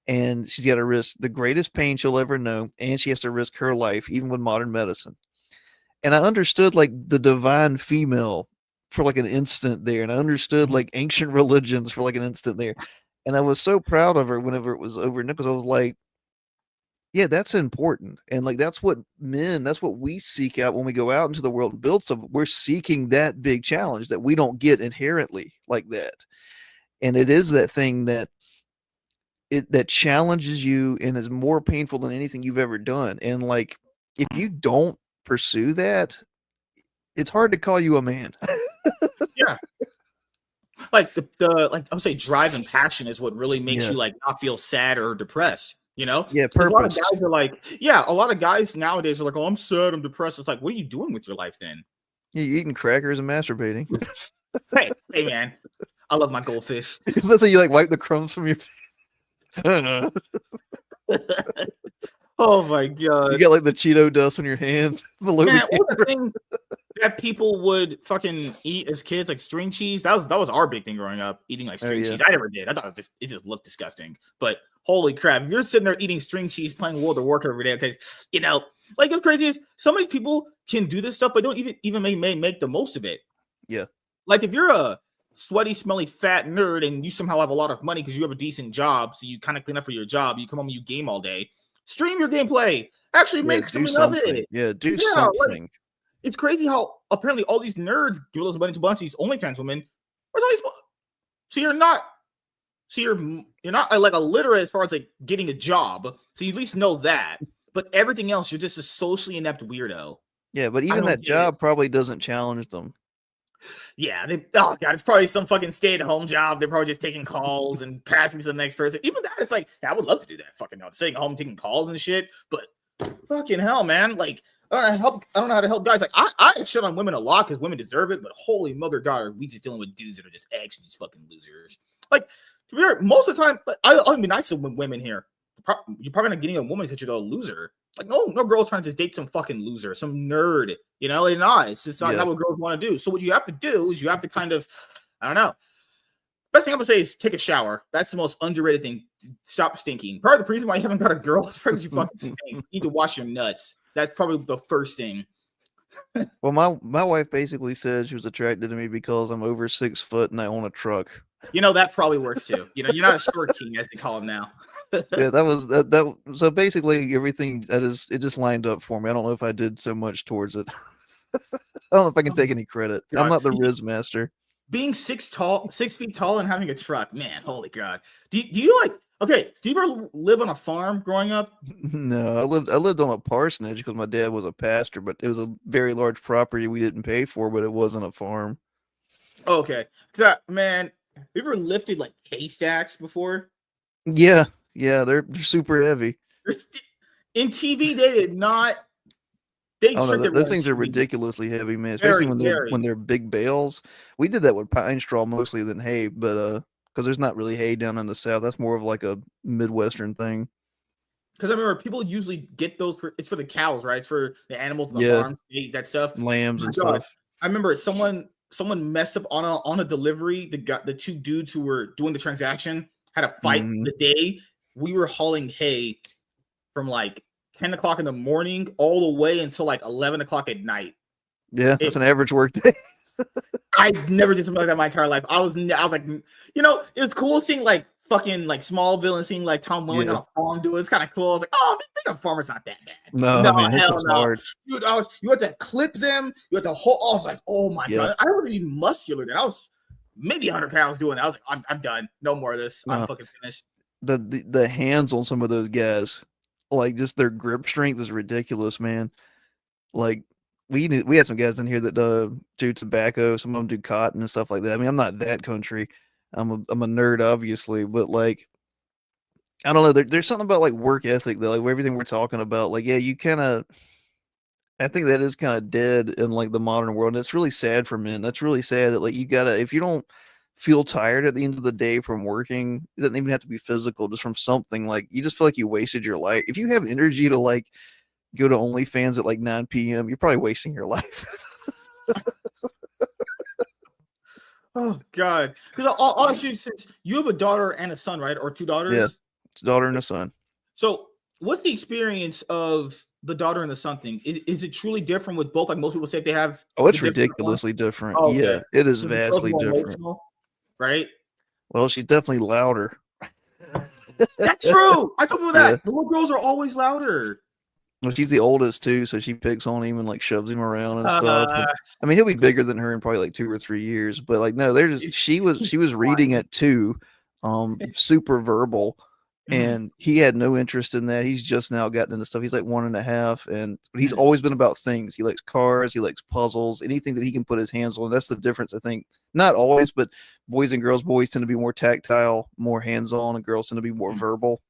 And she's got to risk the greatest pain she'll ever know. And she has to risk her life, even with modern medicine. And I understood like the divine female for like an instant there. And I understood like ancient religions for like an instant there. And I was so proud of her whenever it was over, because I was like, yeah, that's important. And like, that's what we seek out when we go out into the world and build stuff. We're seeking that big challenge that we don't get inherently like that. And it is that thing that challenges you and is more painful than anything you've ever done. And like, if you don't pursue that, it's hard to call you a man. Yeah. Like the like I would say drive and passion is what really makes you like not feel sad or depressed, you know? Yeah, purpose. A lot of guys are like, a lot of guys nowadays are like, oh, I'm sad, I'm depressed. It's like, what are you doing with your life then? Yeah, you're eating crackers and masturbating. hey man, I love my goldfish. Let's say you like wipe the crumbs from your Oh my god. You got like the Cheeto dust on your hand. The thing that people would fucking eat as kids, like string cheese. That was our big thing growing up, eating like string cheese. I never did. I thought it just looked disgusting. But holy crap, if you're sitting there eating string cheese, playing World of Warcraft every day, because you know, like what's crazy is some of these people can do this stuff, but don't even make the most of it. Yeah. Like if you're a sweaty, smelly, fat nerd and you somehow have a lot of money because you have a decent job, so you kind of clean up for your job, you come home and you game all day, stream your gameplay, actually make something of it. Yeah, do something. Like, it's crazy how apparently all these nerds give those money to a bunch of these OnlyFans women. So you're not like illiterate as far as like getting a job, so you at least know that. But everything else, you're just a socially inept weirdo. Yeah, but even that job probably doesn't challenge them. Yeah, oh god, it's probably some fucking stay-at-home job. They're probably just taking calls and passing to the next person. Even that, it's like, I would love to do that. Fucking sitting at home taking calls and shit. But fucking hell, man, like I don't know how to help guys. Like I shit on women a lot because women deserve it. But holy mother god, are we just dealing with dudes that are just eggs and these fucking losers? Like most of the time, I'll be nice to women here. You're probably not getting a woman because you're a loser. Like no girl's trying to date some fucking loser, some nerd. You know, they're not. It's just not what girls want to do. So what you have to do is you have to kind of, I don't know. Best thing I would say is take a shower. That's the most underrated thing. Stop stinking. Part of the reason why you haven't got a girl is because you fucking stink. You need to wash your nuts. That's probably the first thing. Well, my wife basically said she was attracted to me because I'm over 6 foot and I own a truck. That probably works too. You're not a short king as they call him now. Yeah, that was that. So basically, everything it just lined up for me. I don't know if I did so much towards it. I don't know if I can Oh take my any credit. I'm God. not the Riz master. Being 6 feet tall and having a truck, man, holy God. Do you like, okay, do you ever live on a farm growing up? No, I lived on a parsonage because my dad was a pastor, but it was a very large property we didn't pay for, but it wasn't a farm. Okay. Cause man, have you ever lifted like haystacks before? Yeah, yeah, they're super heavy. In TV, they did not, they Oh no, tricked those everyone in things are TV. ridiculously heavy, man. Especially Very, when very. they're big bales. We did that with pine straw mostly than hay, but because there's not really hay down in the south. That's more of like a midwestern thing. Because I remember people usually get those it's for the cows, right? It's for the animals on the Yeah, farm. They eat that stuff. lambs Oh my and God. stuff. I remember someone messed up on a delivery. The two dudes who were doing the transaction had a fight Hmm. the day we were hauling hay from like 10 o'clock in the morning all the way until like 11 o'clock at night. Yeah, It that's an average work day. I never did something like that in my entire life. I was like, it was cool seeing like fucking like Smallville and seeing like Tom Welling on Yeah. a farm do it. It's kind of cool. I was like, oh, being a farmer's not that bad. No, No, man, this hell stuff's no. hard. Dude, you had to clip them. You had to hold. I was like, oh my Yeah. God. I wasn't even muscular then. I was maybe 100 pounds doing that. I was like, I'm done. No more of this. I'm No, fucking finished. the hands on some of those guys, like just their grip strength is ridiculous, man. Like we had some guys in here that do tobacco, some of them do cotton and stuff like that. I mean, I'm not that country. I'm a nerd, obviously, but like I don't know. There's something about like work ethic though, like everything we're talking about. Like, yeah, you kind of. I think that is kind of dead in like the modern world. And it's really sad for men. That's really sad that like you gotta if you don't feel tired at the end of the day from working, it doesn't even have to be physical, just from something like you just feel like you wasted your life. If you have energy to like go to OnlyFans at like 9 p.m., you're probably wasting your life. Oh God. Because honestly, since you have a daughter and a son, right? Or two Yeah, daughters. it's a daughter and a son. So, what's the experience of the daughter and the son thing? Is it truly different with both? Like most people say, they have Oh, the it's different one. ridiculously different. Oh, Yeah, okay. it is So the girl's vastly more different. emotional, right? Well, she's definitely louder. That's true. I told you Yeah. that. The little girls are always louder. Well, she's the oldest too, so she picks on him and like shoves him around and stuff. Uh, And I mean, he'll be bigger than her in probably like 2 or 3 years. But like, no, they're just it's, she was reading at 2, super verbal, Mhm. and he had no interest in that. He's just now gotten into stuff. He's like 1.5, but he's Mhm. always been about things. He likes cars, he likes puzzles, anything that he can put his hands on. That's the difference, I think. Not always, but boys and girls. Boys tend to be more tactile, more hands-on, and girls tend to be more verbal.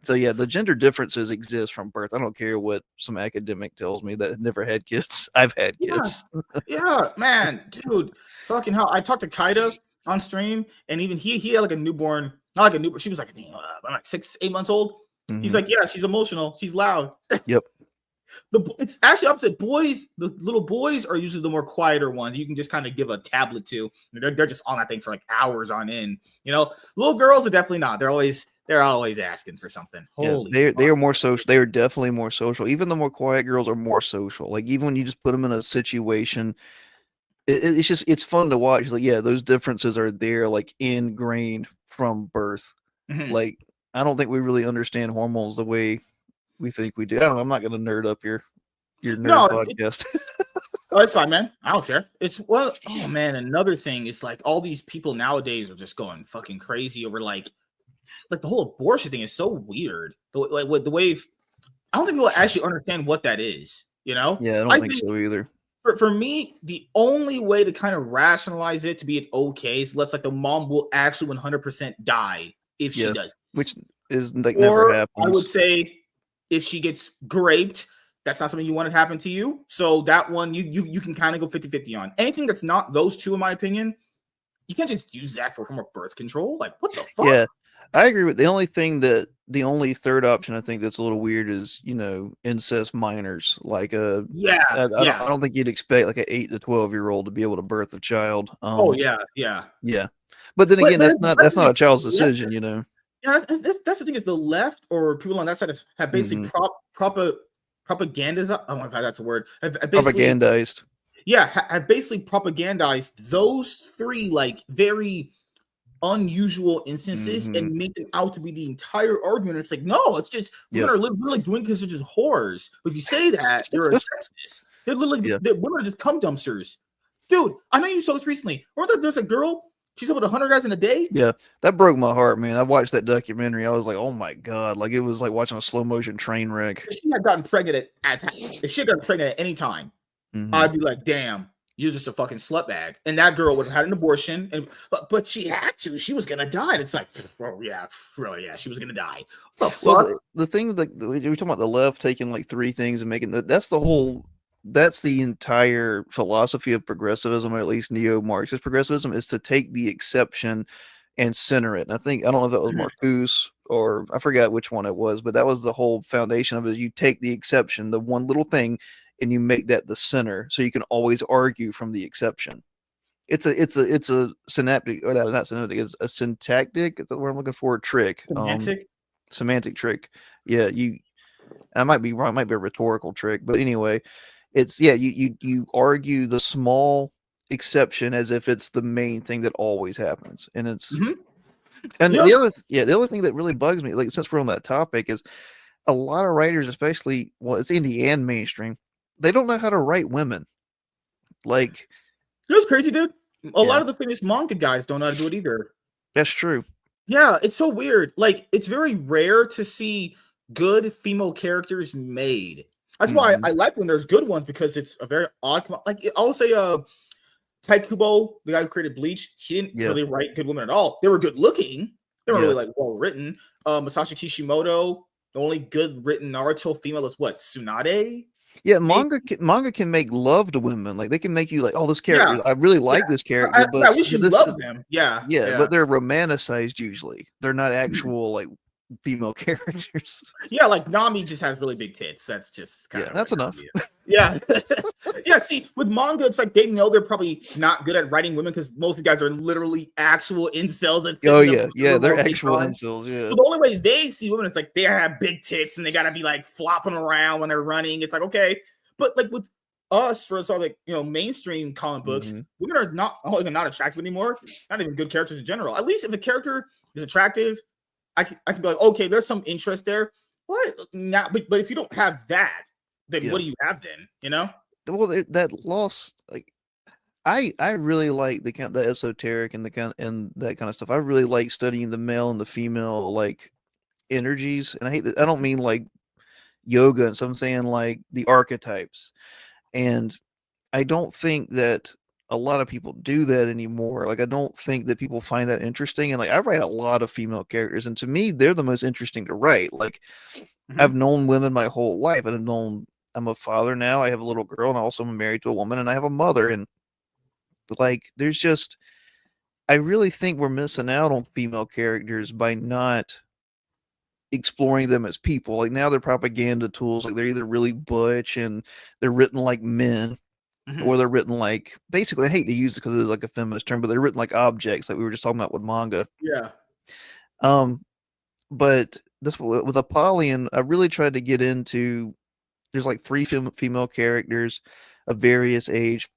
So yeah, the gender differences exist from birth. I don't care what some academic tells me that never had kids. I've had Yeah, kids. yeah, man, dude, fucking hell. I talked to Kaida on stream, and even he had like a newborn, not like a newborn. She was like, I think, like 6, 8 months old. He's Mhm. like, yeah, she's emotional, she's loud. Yep. It's actually opposite. Boys, the little boys are usually the more quieter ones. You can just kind of give a tablet to. They're just on that thing for like hours on end. Little girls are definitely not. They're always asking for something. Yeah. Holy They fuck. are more social. They are definitely more social. Even the more quiet girls are more social. Like even when you just put them in a situation, it's fun to watch. Like yeah, those differences are there, like ingrained from birth. Mhm. Like I don't think we really understand hormones the way we think we do. I don't know. I'm not going to nerd up your nerd No, podcast. it's fine, man. I don't care. Oh man, another thing is like all these people nowadays are just going fucking crazy over like the whole abortion thing is so weird. Like with the way I don't think people actually understand what that is. Yeah, I don't I think think so either. for me, the only way to kind of rationalize it to be okay is let's like the mom will actually 100% die if she Yeah, does which this. is like never Or I would happens. say if she gets raped, that's not something you want to happen to you. So that one you can kind of go 50-50 on. Anything that's not those two, in my opinion, you can't just use that for form of birth control. Like, what the fuck? Yeah, I agree with the only third option I think that's a little weird is incest minors. Like Yeah, I don't think you'd expect like an 8 to 12-year-old to be able to birth a child. Oh yeah, yeah. Yeah, but then But again, but that's not a child's yeah, decision. yeah. That's the thing is the left or people on that side have basically Hmm. propagandas. Oh my god, that's a word. Have basically, Propagandized. yeah, have basically propagandized those three like very unusual instances Mm-hmm. and make them out to be the entire argument. It's like, no, it's just women Yep. are literally doing because they're just whores. But if you say that, you're a sexist. They're literally Yeah. women are just cum dumpsters. Dude, I know you saw this recently. Remember that there's a girl, she's up with 100 guys in a day? Yeah, that broke my heart, man. I watched that documentary. I was like, oh my god, like it was like watching a slow motion train wreck. If she had gotten pregnant if she had gotten pregnant at any time, Mm-hmm. I'd be like, damn, you're just a fucking slut bag. And that girl would have had an abortion, and but she had to. She was gonna die. And it's like, oh yeah, really, yeah, she was gonna die. What the fuck? Well, the thing that we were talking about the left taking like three things and making that's the entire philosophy of progressivism, or at least neo-Marxist progressivism, is to take the exception and center it. And I don't know if that was Marcuse or I forgot which one it was, but that was the whole foundation of it. You take the exception, the one little thing, and you make that the center, so you can always argue from the exception. It's a synaptic, or not synaptic, it's a syntactic. That's what I'm looking for. Trick. Semantic trick. Yeah, I might be wrong. It might be a rhetorical trick, but anyway, you argue the small exception as if it's the main thing that always happens, and it's and the other thing that really bugs me, like since we're on that topic, is a lot of writers, especially it's indie and mainstream, they don't know how to write women. Like, you know what's crazy, dude? A lot of the famous manga guys don't know how to do it either. That's true. Yeah, it's so weird. Like, it's very rare to see good female characters made. That's why I like when there's good ones, because it's a very odd. Like, I'll say, Tai Kubo, the guy who created Bleach, he didn't really write good women at all. They were good looking. They were really like well written. Masashi Kishimoto, the only good written Naruto female is what, Tsunade? Yeah, manga can make loved women. Like they can make you like, oh, this character, I really like this character, but at least you love them. Yeah, but they're romanticized usually. They're not actual like female characters. Yeah, like Nami just has really big tits. That's just kind of that's enough. Yeah. Yeah, see, with manga, it's like they know they're probably not good at writing women because most of the guys are literally actual incels. They're actual incels. Yeah. So the only way they see women, it's like they have big tits and they gotta be like flopping around when they're running. It's like, okay, but like with us, for sort of like, you know, mainstream comic books, women are not only not attractive anymore, not even good characters in general. At least if a character is attractive, I can be like, okay, there's some interest there. What now? But if you don't have that, then what do you have then? You know? Well, that loss, like I really like the esoteric and that kind of stuff. I really like studying the male and the female like energies, and I don't mean like yoga, and so I'm saying like the archetypes. And I don't think that a lot of people do that anymore. Like I don't think that people find that interesting. And like I write a lot of female characters, and to me, they're the most interesting to write. Like I've known women my whole life, and I'm a father now. I have a little girl, and also I'm married to a woman, and I have a mother. And like, there's just, I really think we're missing out on female characters by not exploring them as people. Like now they're propaganda tools. Like they're either really butch and they're written like men, or they're written like, basically, I hate to use it because it's like a feminist term, but they're written like objects, like we were just talking about with manga. Yeah. But this with Apollyon, I really tried to get into. There's like 3 female characters of various age,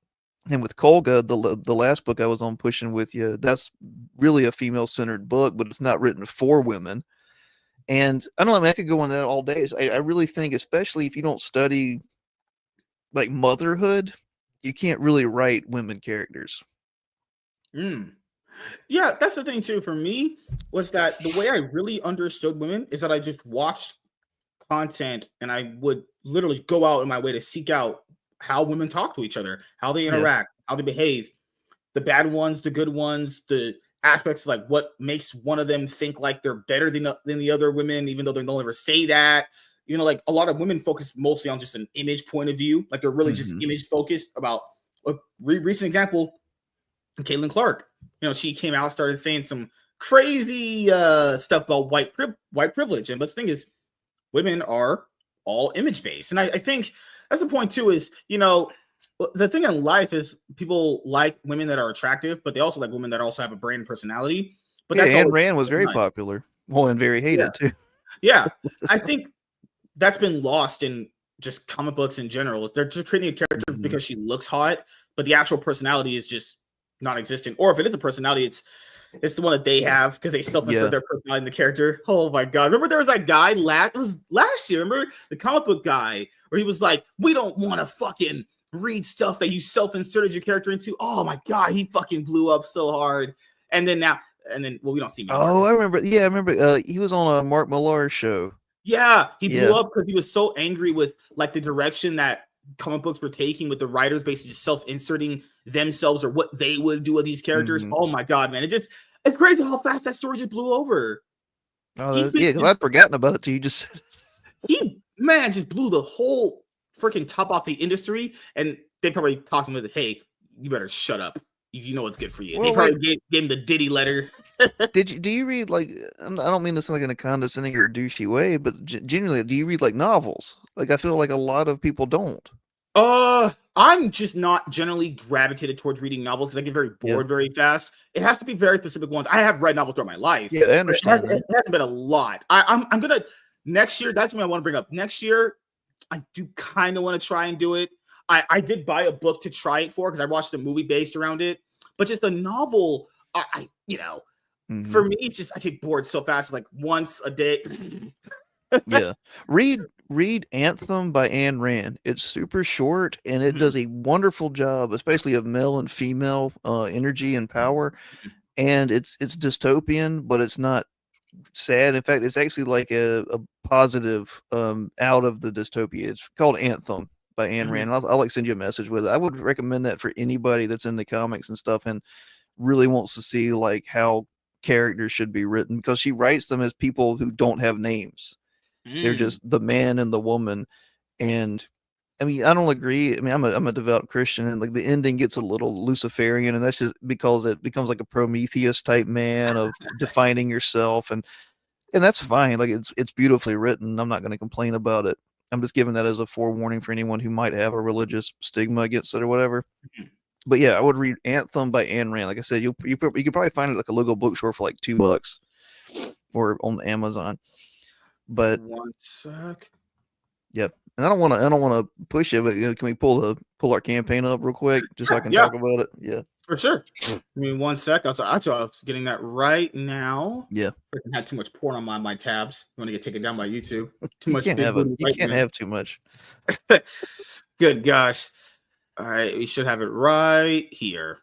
and with Kolga, the last book I was on pushing with you, that's really a female centered book, but it's not written for women. And I don't know, I mean, I could go on that all day. I really think, especially if you don't study like motherhood, you can't really write women characters. Yeah, that's the thing too. For me, was that the way I really understood women is that I just watched content and I would literally go out in my way to seek out how women talk to each other, how they interact, how they behave, the bad ones, the good ones, the aspects like what makes one of them think like they're better than the other women, even though they don't ever say that. You know, like a lot of women focus mostly on just an image point of view. Like they're really just image focused about a recent example, Caitlin Clark. You know, she came out, started saying some crazy stuff about white privilege. But the thing is, women are all image based. And I think that's the point too, is, you know, the thing in life is people like women that are attractive, but they also like women that also have a brand and personality. But that's Ayn Rand was very popular. Well, and very hated too. Yeah. I think that's been lost in just comic books in general. They're just creating a character Mhm. because she looks hot, but the actual personality is just non-existent. Or if it is a personality, it's the one that they have because they self-insert Yeah. their personality in the character. Oh my god! Remember there was that guy it was last year. Remember the comic book guy where he was like, "We don't want to fucking read stuff that you self-inserted your character into." Oh my god, he fucking blew up so hard. And then well, we don't see him anymore. Oh, I remember. Yeah, I remember. He was on a Mark Millar show. Yeah, he blew Yeah. up because he was so angry with like the direction that comic books were taking, with the writers basically just self-inserting themselves or what they would do with these characters. Mhm. Oh my god, man! It's crazy how fast that story just blew over. Oh, yeah, because I'd forgotten about it till you just said He just blew the whole freaking top off the industry, and they probably talked to him with, "Hey, you better shut up if you know what's good for you." Well, They probably gave him the Diddy letter. do you read like I don't mean this like in a condescending or douchey way, but genuinely, do you read like novels? Like I feel like a lot of people don't. I'm just not generally gravitated towards reading novels because I get very Yeah. bored very fast. It has to be very specific ones. I have read novels throughout my life. Yeah, I But understand it that. hasn't been a lot. I'm gonna next year. That's something I want to bring up. Next year, I do kind of want to try and do it. I did buy a book to try it for because I watched a movie based around it. But just a novel, for Mhm. me, it's just I get bored so fast, like once a day. Yeah. Read Anthem by Ayn Rand. It's super short and it Mhm, does a wonderful job, especially of male and female energy and power. And it's dystopian, but it's not sad. In fact, it's actually like a positive out of the dystopia. It's called Anthem by Ayn mhm, Rand. I'll like send you a message with it. I would recommend that for anybody that's into comics and stuff and really wants to see like how characters should be written, because she writes them as people who don't have names. They're mm, just the man and the woman. And I mean, I don't agree. I mean, I'm a devout Christian, and like the ending gets a little Luciferian, and that's just because it becomes like a Prometheus type man of defining yourself, and that's fine. Like it's beautifully written. I'm not going to complain about it. I'm just giving that as a forewarning for anyone who might have a religious stigma against it or whatever. mhm. But yeah, I would read Anthem by Ayn Rand. Like I said, you could probably find it like a local bookstore for like $2 or on Amazon. But 1 sec. yep. And I don't want to push it, but can we pull our campaign up real quick just so I can Yeah, talk about it? Yeah. for sure. Give me 1 sec. I was getting that right now. Yeah. Freaking had too much porn on my tabs. You want to get taken down by YouTube? Too You much can't big have it. booty You white can't man. have too much. Good gosh. All right, we should have it right here.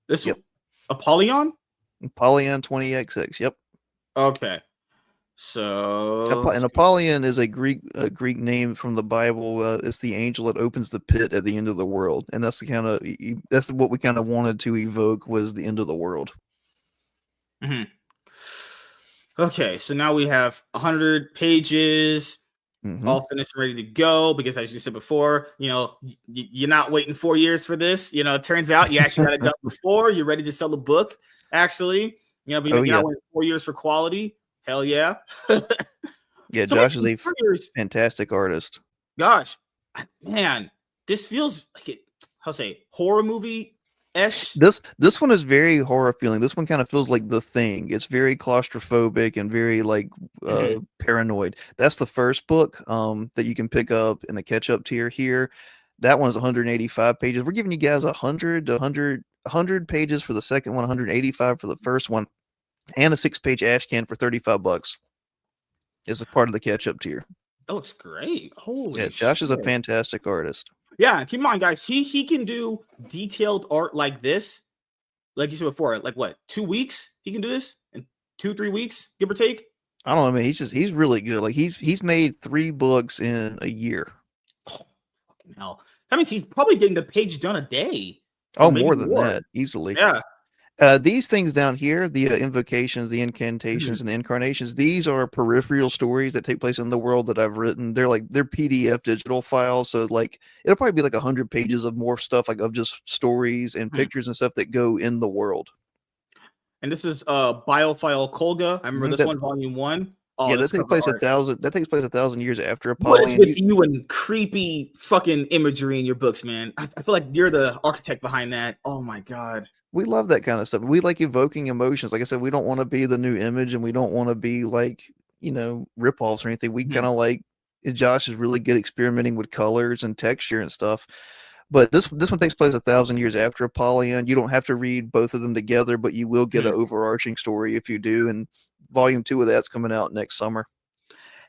This Yep. Apollyon? Apollyon 20XX. Yep. Okay. So And Apollyon is a Greek name from the Bible. It's the angel that opens the pit at the end of the world, and that's that's what we kind of wanted to evoke, was the end of the world. mhm. Okay, so now we have 100 pages. Mm-hmm. All finished and ready to go, because as you said before, you're not waiting 4 years for this. It turns out you actually got it done before. You're ready to sell the book, actually. But Oh you're yeah, not waiting 4 years for quality. Hell yeah. yeah. So Josh is basically a 4 years. fantastic artist. Gosh, man, this feels like horror movie ish. This one is very horror feeling. This one kind of feels like The Thing. It's very claustrophobic and very like paranoid. That's the first book that you can pick up in the catch up tier here. That one is 185 pages. We're giving you guys 100 pages for the second one, 185 for the first one, and a 6-page ash can for $35 as a part of the catch up tier. That looks great. Holy Yeah, Josh is a shit. fantastic artist. Yeah, keep in mind, guys, he can do detailed art like this. Like you said before, like what, 2 weeks? He can do this in 2-3 weeks, give or take. I don't know, man. He's really good. Like he's made 3 books in a year. Oh, fucking hell. That means he's probably getting the page done a day. Oh, Or maybe more than more. that, easily. Yeah. These things down here, the invocations, the incantations, and the incarnations, these are peripheral stories that take place in the world that I've written. They're PDF digital files, so like it'll probably be like 100 pages of more stuff, like of just stories and pictures and stuff that go in the world. And this is Biophile Kolga. I remember this one, volume 1. Oh, yeah, this that takes place 1,000 years after What Apollyon. is with you and creepy fucking imagery in your books, man? I feel like you're the architect behind that. Oh my god. We love that kind of stuff. We like evoking emotions. Like I said, we don't want to be the new Image, and we don't want to be like, rip-offs or anything. We kind of like Josh is really good experimenting with colors and texture and stuff. But this one takes place 1,000 years after Apollyon. You don't have to read both of them together, but you will get an overarching story if you do. And volume 2 of that's coming out next summer.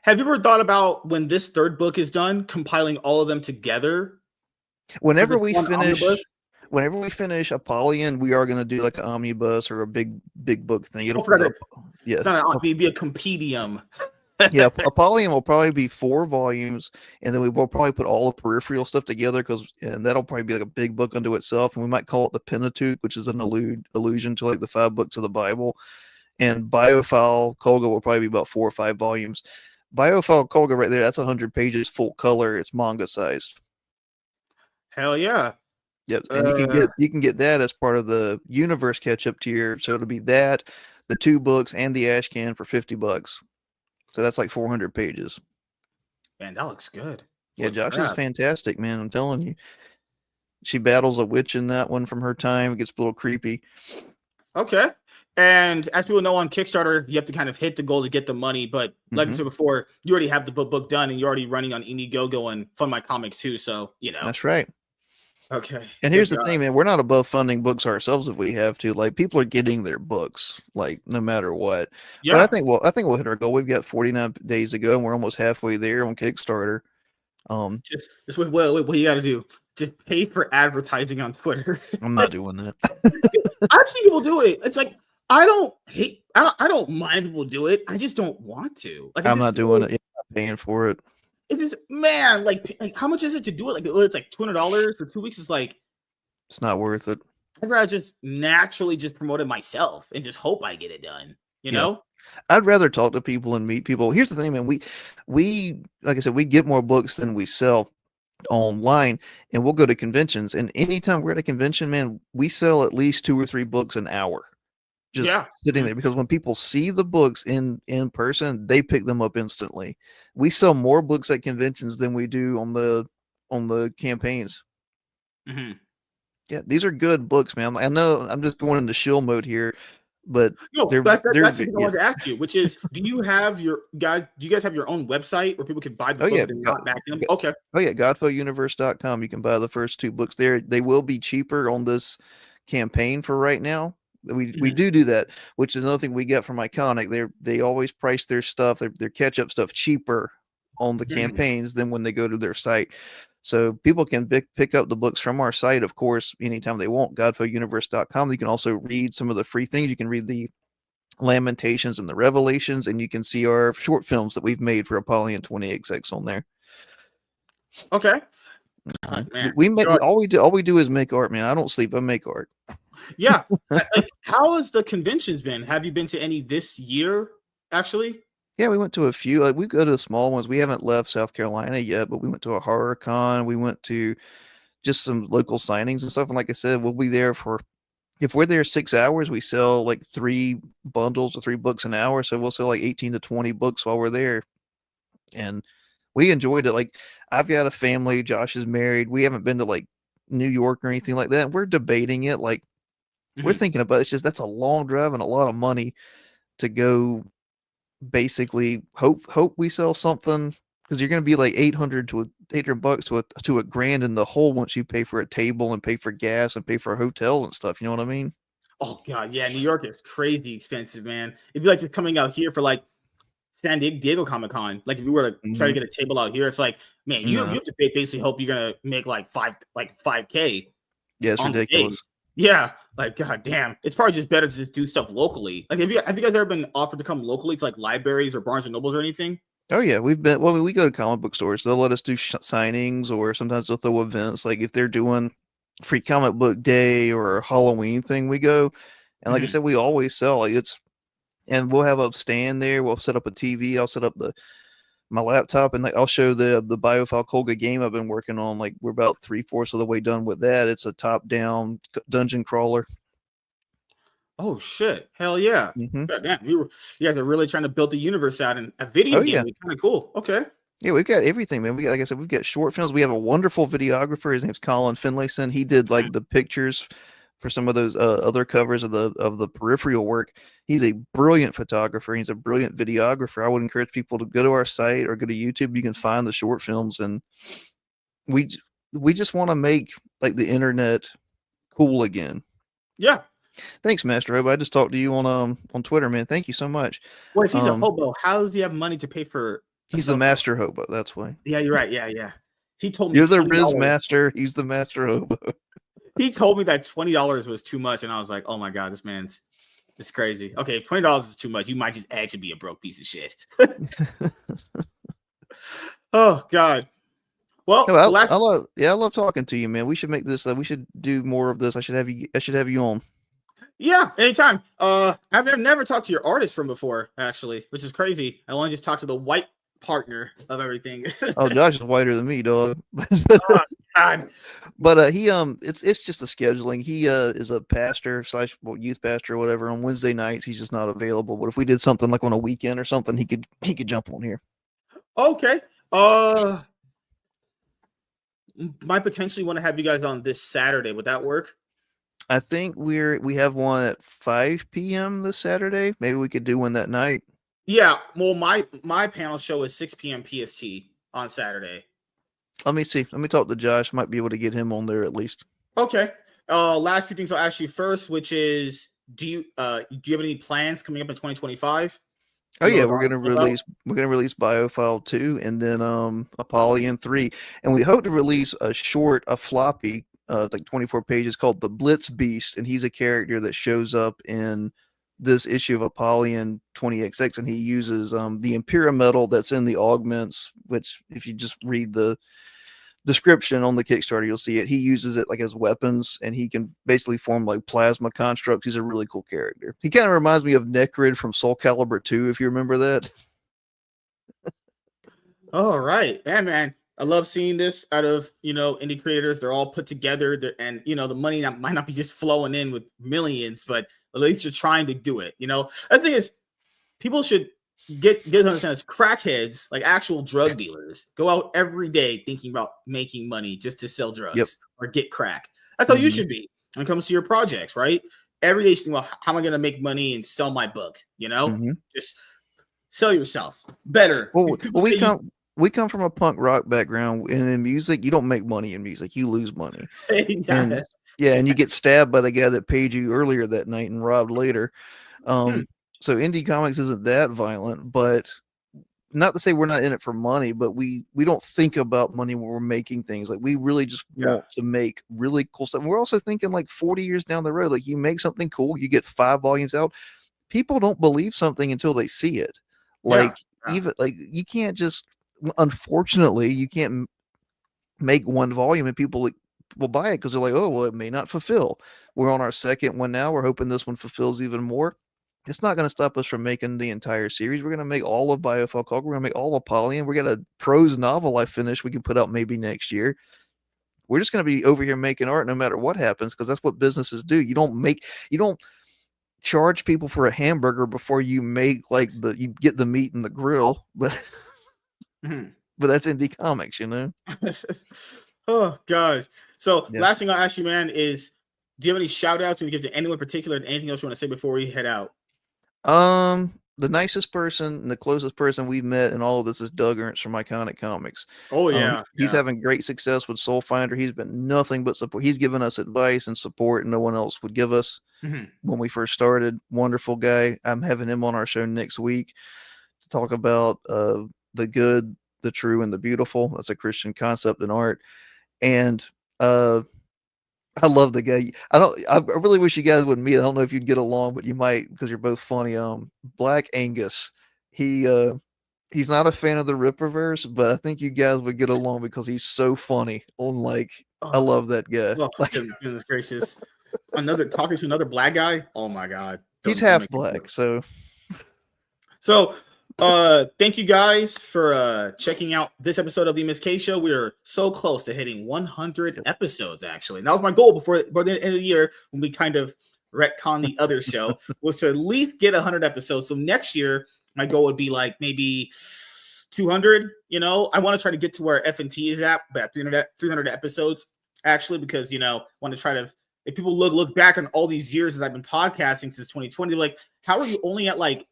Have you ever thought about, when this third book is done, compiling all of them together? Whenever we finish Apollyon, we are going to do like an omnibus or a big book thing. It'll it's not be a compendium. Yeah, Apollyon will probably be 4 volumes, and then we will probably put all the peripheral stuff together, and that'll probably be like a big book unto itself, and we might call it the Pentateuch, which is an allusion to like the 5 books of the Bible. And Biophile Kolga will probably be about 4 or 5 volumes. Biophile Kolga right there, that's 100 pages, full color. It's manga sized. Hell yeah. Yep, and you can get that as part of the Universe catch up tier. So it'll be that, the 2 books, and the Ashcan for $50. So that's like 400 pages. Man, that looks good. Yeah, Josh is fantastic, man. I'm telling you. She battles a witch in that one from her time. It gets a little creepy. Okay. And as people know, on Kickstarter, you have to kind of hit the goal to get the money. But like I said before, you already have the book done, and you're already running on Indiegogo and Fund My Comics too. So, That's right. Okay. And here's the thing, man. We're not above funding books ourselves if we have to. Like, people are getting their books, like, no matter what. Yeah. But I think we'll hit our goal. We've got 49 days to go, and we're almost halfway there on Kickstarter. Just what you got to do. Just pay for advertising on Twitter. I'm not doing that. I've seen people do it. It's like, I don't mind people do it. I just don't want to. Like, I'm not doing it. I'm not paying for it. It is, man, like how much is it to do it? Like, it's like $200 for 2 weeks. It's like, it's not worth it. I'd rather just naturally just promote it myself and just hope I get it done. You know? I'd rather talk to people and meet people. Here's the thing, man. We like I said, we get more books than we sell online, and we'll go to conventions. And anytime we're at a convention, man, we sell at least 2 or 3 books an hour. Just sitting there, because when people see the books in person, they pick them up instantly. We sell more books at conventions than we do on the campaigns. Yeah, these are good books, man. I know I'm just going into shill mode here, but that's what I wanted to ask you, which is, do you guys have your own website where people can buy the book and not back them? Okay. Oh yeah, godfoeuniverse.com. You can buy the first 2 books there. They will be cheaper on this campaign for right now. We do that, which is another thing we get from Iconic. They always price their stuff, their catch-up stuff, cheaper on the campaigns than when they go to their site. So people can pick up the books from our site, of course, anytime they want, godfoeuniverse.com. You can also read some of the free things. You can read the Lamentations and the Revelations, and you can see our short films that we've made for Apollyon 20XX on there. Okay. Man. All we do is make art, man. I don't sleep. I make art. Yeah. Like, how has the conventions been? Have you been to any this year, actually? Yeah, we went to a few. Like, we go to the small ones. We haven't left South Carolina yet, but we went to a horror con. We went to just some local signings and stuff. And like I said, we'll be there if we're there 6 hours, we sell like 3 bundles of 3 books an hour. So we'll sell like 18 to 20 books while we're there. And we enjoyed it. Like, I've got a family. Josh is married. We haven't been to like New York or anything like that. We're debating it. Like, we're thinking about it. It's just, that's a long drive and a lot of money to go. Basically, hope we sell something, because you're going to be like $800 to $1,000 in the hole once you pay for a table and pay for gas and pay for hotels and stuff. You know what I mean? Oh god, yeah. New York is crazy expensive, man. It'd be like just coming out here for like San Diego Comic Con. Like, if you were to try to get a table out here, it's like, man, you have to basically hope you're gonna make like $5K. Yeah, it's ridiculous. Yeah, like, god damn, it's probably just better to just do stuff locally. Like, have you guys ever been offered to come locally to like libraries or Barnes and Nobles or anything? Oh yeah, we've been. Well, we go to comic book stores. They'll let us do signings, or sometimes they'll throw events. Like, if they're doing free comic book day or a Halloween thing, we go. And like I said, we always sell. Like, and we'll have a stand there. We'll set up a TV. I'll set up my laptop, and like, I'll show the Biophile Kolga game I've been working on. Like, we're about 3/4 of the way done with that. It's a top-down dungeon crawler. Oh shit! Hell yeah! God damn, you guys are really trying to build the universe out, and a video game is kind of cool. Okay. Yeah, we've got everything, man. Like I said, we've got short films. We have a wonderful videographer. His name's Colin Finlayson. He did like the pictures for some of those other covers of the peripheral work. He's a brilliant photographer. He's a brilliant videographer. I would encourage people to go to our site or go to YouTube. You can find the short films, and we we just want to make like the internet cool again. Yeah. Thanks, Master Hobo. I just talked to you on Twitter, man. Thank you so much. Well, if he's a hobo, how does he have money to pay for? He's the Master Hobo. That's why. Yeah, you're right. Yeah. He told me You're the $20. Riz Master. He's the Master Hobo. He told me that $20 was too much, and I was like, "Oh my god, it's crazy." Okay, if $20 is too much, you might just actually be a broke piece of shit. Oh god. Well, I love talking to you, man. We should make this. We should do more of this. I should have you on. Yeah, anytime. I've never talked to your artist from before, actually, which is crazy. I only just talked to the white partner of everything. Oh, Josh is whiter than me, dog. Oh, God. But he it's just the scheduling. He is a pastor / youth pastor or whatever on Wednesday nights. He's just not available. But if we did something like on a weekend or something, he could jump on here. Okay. Might potentially want to have you guys on this Saturday. Would that work? I think we have one at 5 p.m. this Saturday. Maybe we could do one that night. Yeah. Well, my panel show is 6 p.m. PST on Saturday. Let me see. Let me talk to Josh. Might be able to get him on there at least. Okay. Last few things I'll ask you first, which is, do you have any plans coming up in 2025? Oh yeah, we're gonna release Biofile 2 and then Apollyon 3, and we hope to release a floppy, like 24 pages called the Blitz Beast, and he's a character that shows up in this issue of Apollyon 20XX, and he uses the Imperial metal that's in the augments, which if you just read the description on the Kickstarter, you'll see it. He uses it like as weapons, and he can basically form like plasma constructs. He's a really cool character. He kind of reminds me of Necrid from Soul Calibur 2, if you remember that. All right. Yeah, man. I love seeing this out of, indie creators. They're all put together, and, the money might not be just flowing in with millions, but at least you're trying to do it. The thing is, people should get to understand as crackheads, like actual drug dealers, go out every day thinking about making money just to sell drugs or get crack. That's how you should be when it comes to your projects, right? Every day you think, well, how am I going to make money and sell my book? Just sell yourself better. Well, we come from a punk rock background, and in music, you don't make money in music; you lose money. And you get stabbed by the guy that paid you earlier that night and robbed later. So indie comics isn't that violent, but not to say we're not in it for money, but we don't think about money when we're making things. Like we really just want to make really cool stuff. And we're also thinking like 40 years down the road, like you make something cool, you get 5 volumes out. People don't believe something until they see it. Even like you can't just, unfortunately, you can't make 1 volume and people will buy it because they're like, oh, well, it may not fulfill. We're on our 2nd one now. We're hoping this one fulfills even more. It's not going to stop us from making the entire series. We're going to make all of Biofile Cog. We're going to make all of Apollyon. We got a prose novel I finished we can put out maybe next year. We're just going to be over here making art no matter what happens, because that's what businesses do. You don't charge people for a hamburger before you make you get the meat in the grill, but but that's indie comics, Oh gosh. So last thing I'll ask you, man, is do you have any shout outs you want to give to anyone in particular and anything else you want to say before we head out? The nicest person and the closest person we've met in all of this is Doug Ernst from Iconic Comics. Oh yeah. He's having great success with Soul Finder. He's been nothing but support. He's given us advice and support no one else would give us when we first started. Wonderful guy. I'm having him on our show next week to talk about the good, the true, and the beautiful. That's a Christian concept in art. And I love the guy. I really wish you guys would meet. I don't know if you'd get along, but you might because you're both funny. Black Angus. He's not a fan of the Rippaverse, but I think you guys would get along because he's so funny. I love that guy. Oh, goodness gracious. Talking to another black guy. Oh my God. He's half black, so thank you guys for checking out this episode of the MSK Show. We are so close to hitting 100 episodes, actually. And that was my goal before the end of the year, when we kind of retcon the other show, was to at least get 100 episodes. So next year, my goal would be like maybe 200. I want to try to get to where FNT is at, but 300 episodes, actually, because, want to try to if people look back on all these years as I've been podcasting since 2020, they're like, how are you only at like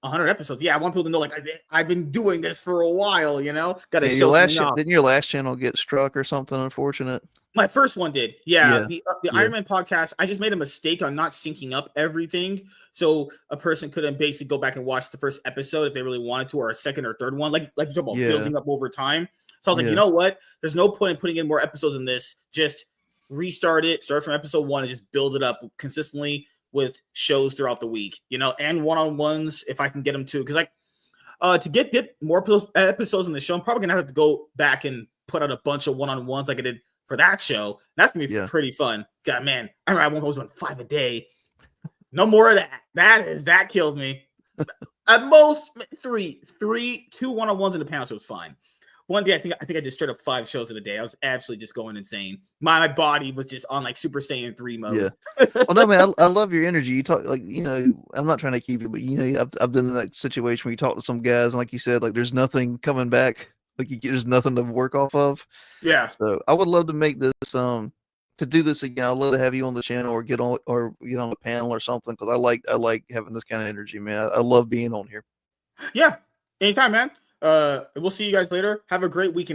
100 episodes? Yeah, I want people to know like I've been doing this for a while, you know. Got to show something off. Didn't your last channel get struck or something unfortunate? My first one did. Yeah. The Yeah. Iron Man podcast, I just made a mistake on not syncing up everything. So a person couldn't basically go back and watch the first episode if they really wanted to, or a second or third one. Like you talk about building up over time. So I was like, you know what? There's no point in putting in more episodes in this. Just restart it, start from episode 1 and just build it up consistently with shows throughout the week, you know, and one-on-ones if I can get them too. Because like to get more episodes in the show, I'm probably gonna have to go back and put out a bunch of one-on-ones like I did for that show. That's gonna be pretty fun. God, man, I remember I was doing 5 a day. No more of that. That killed me. At most 2 one-on-ones in the panel, so it's fine. One day, I think I just straight up 5 shows in a day. I was absolutely just going insane. My body was just on like Super Saiyan 3 mode. Yeah. Well, no, man, I love your energy. You talk like, you know, I'm not trying to keep you, but you know, I've been in that situation where you talk to some guys and like you said, like there's nothing coming back. Like there's nothing to work off of. Yeah. So I would love to make this to do this again. I'd love to have you on the channel or get on a panel or something, because I like having this kind of energy, man. I love being on here. Yeah. Anytime, man. We'll see you guys later. Have a great weekend.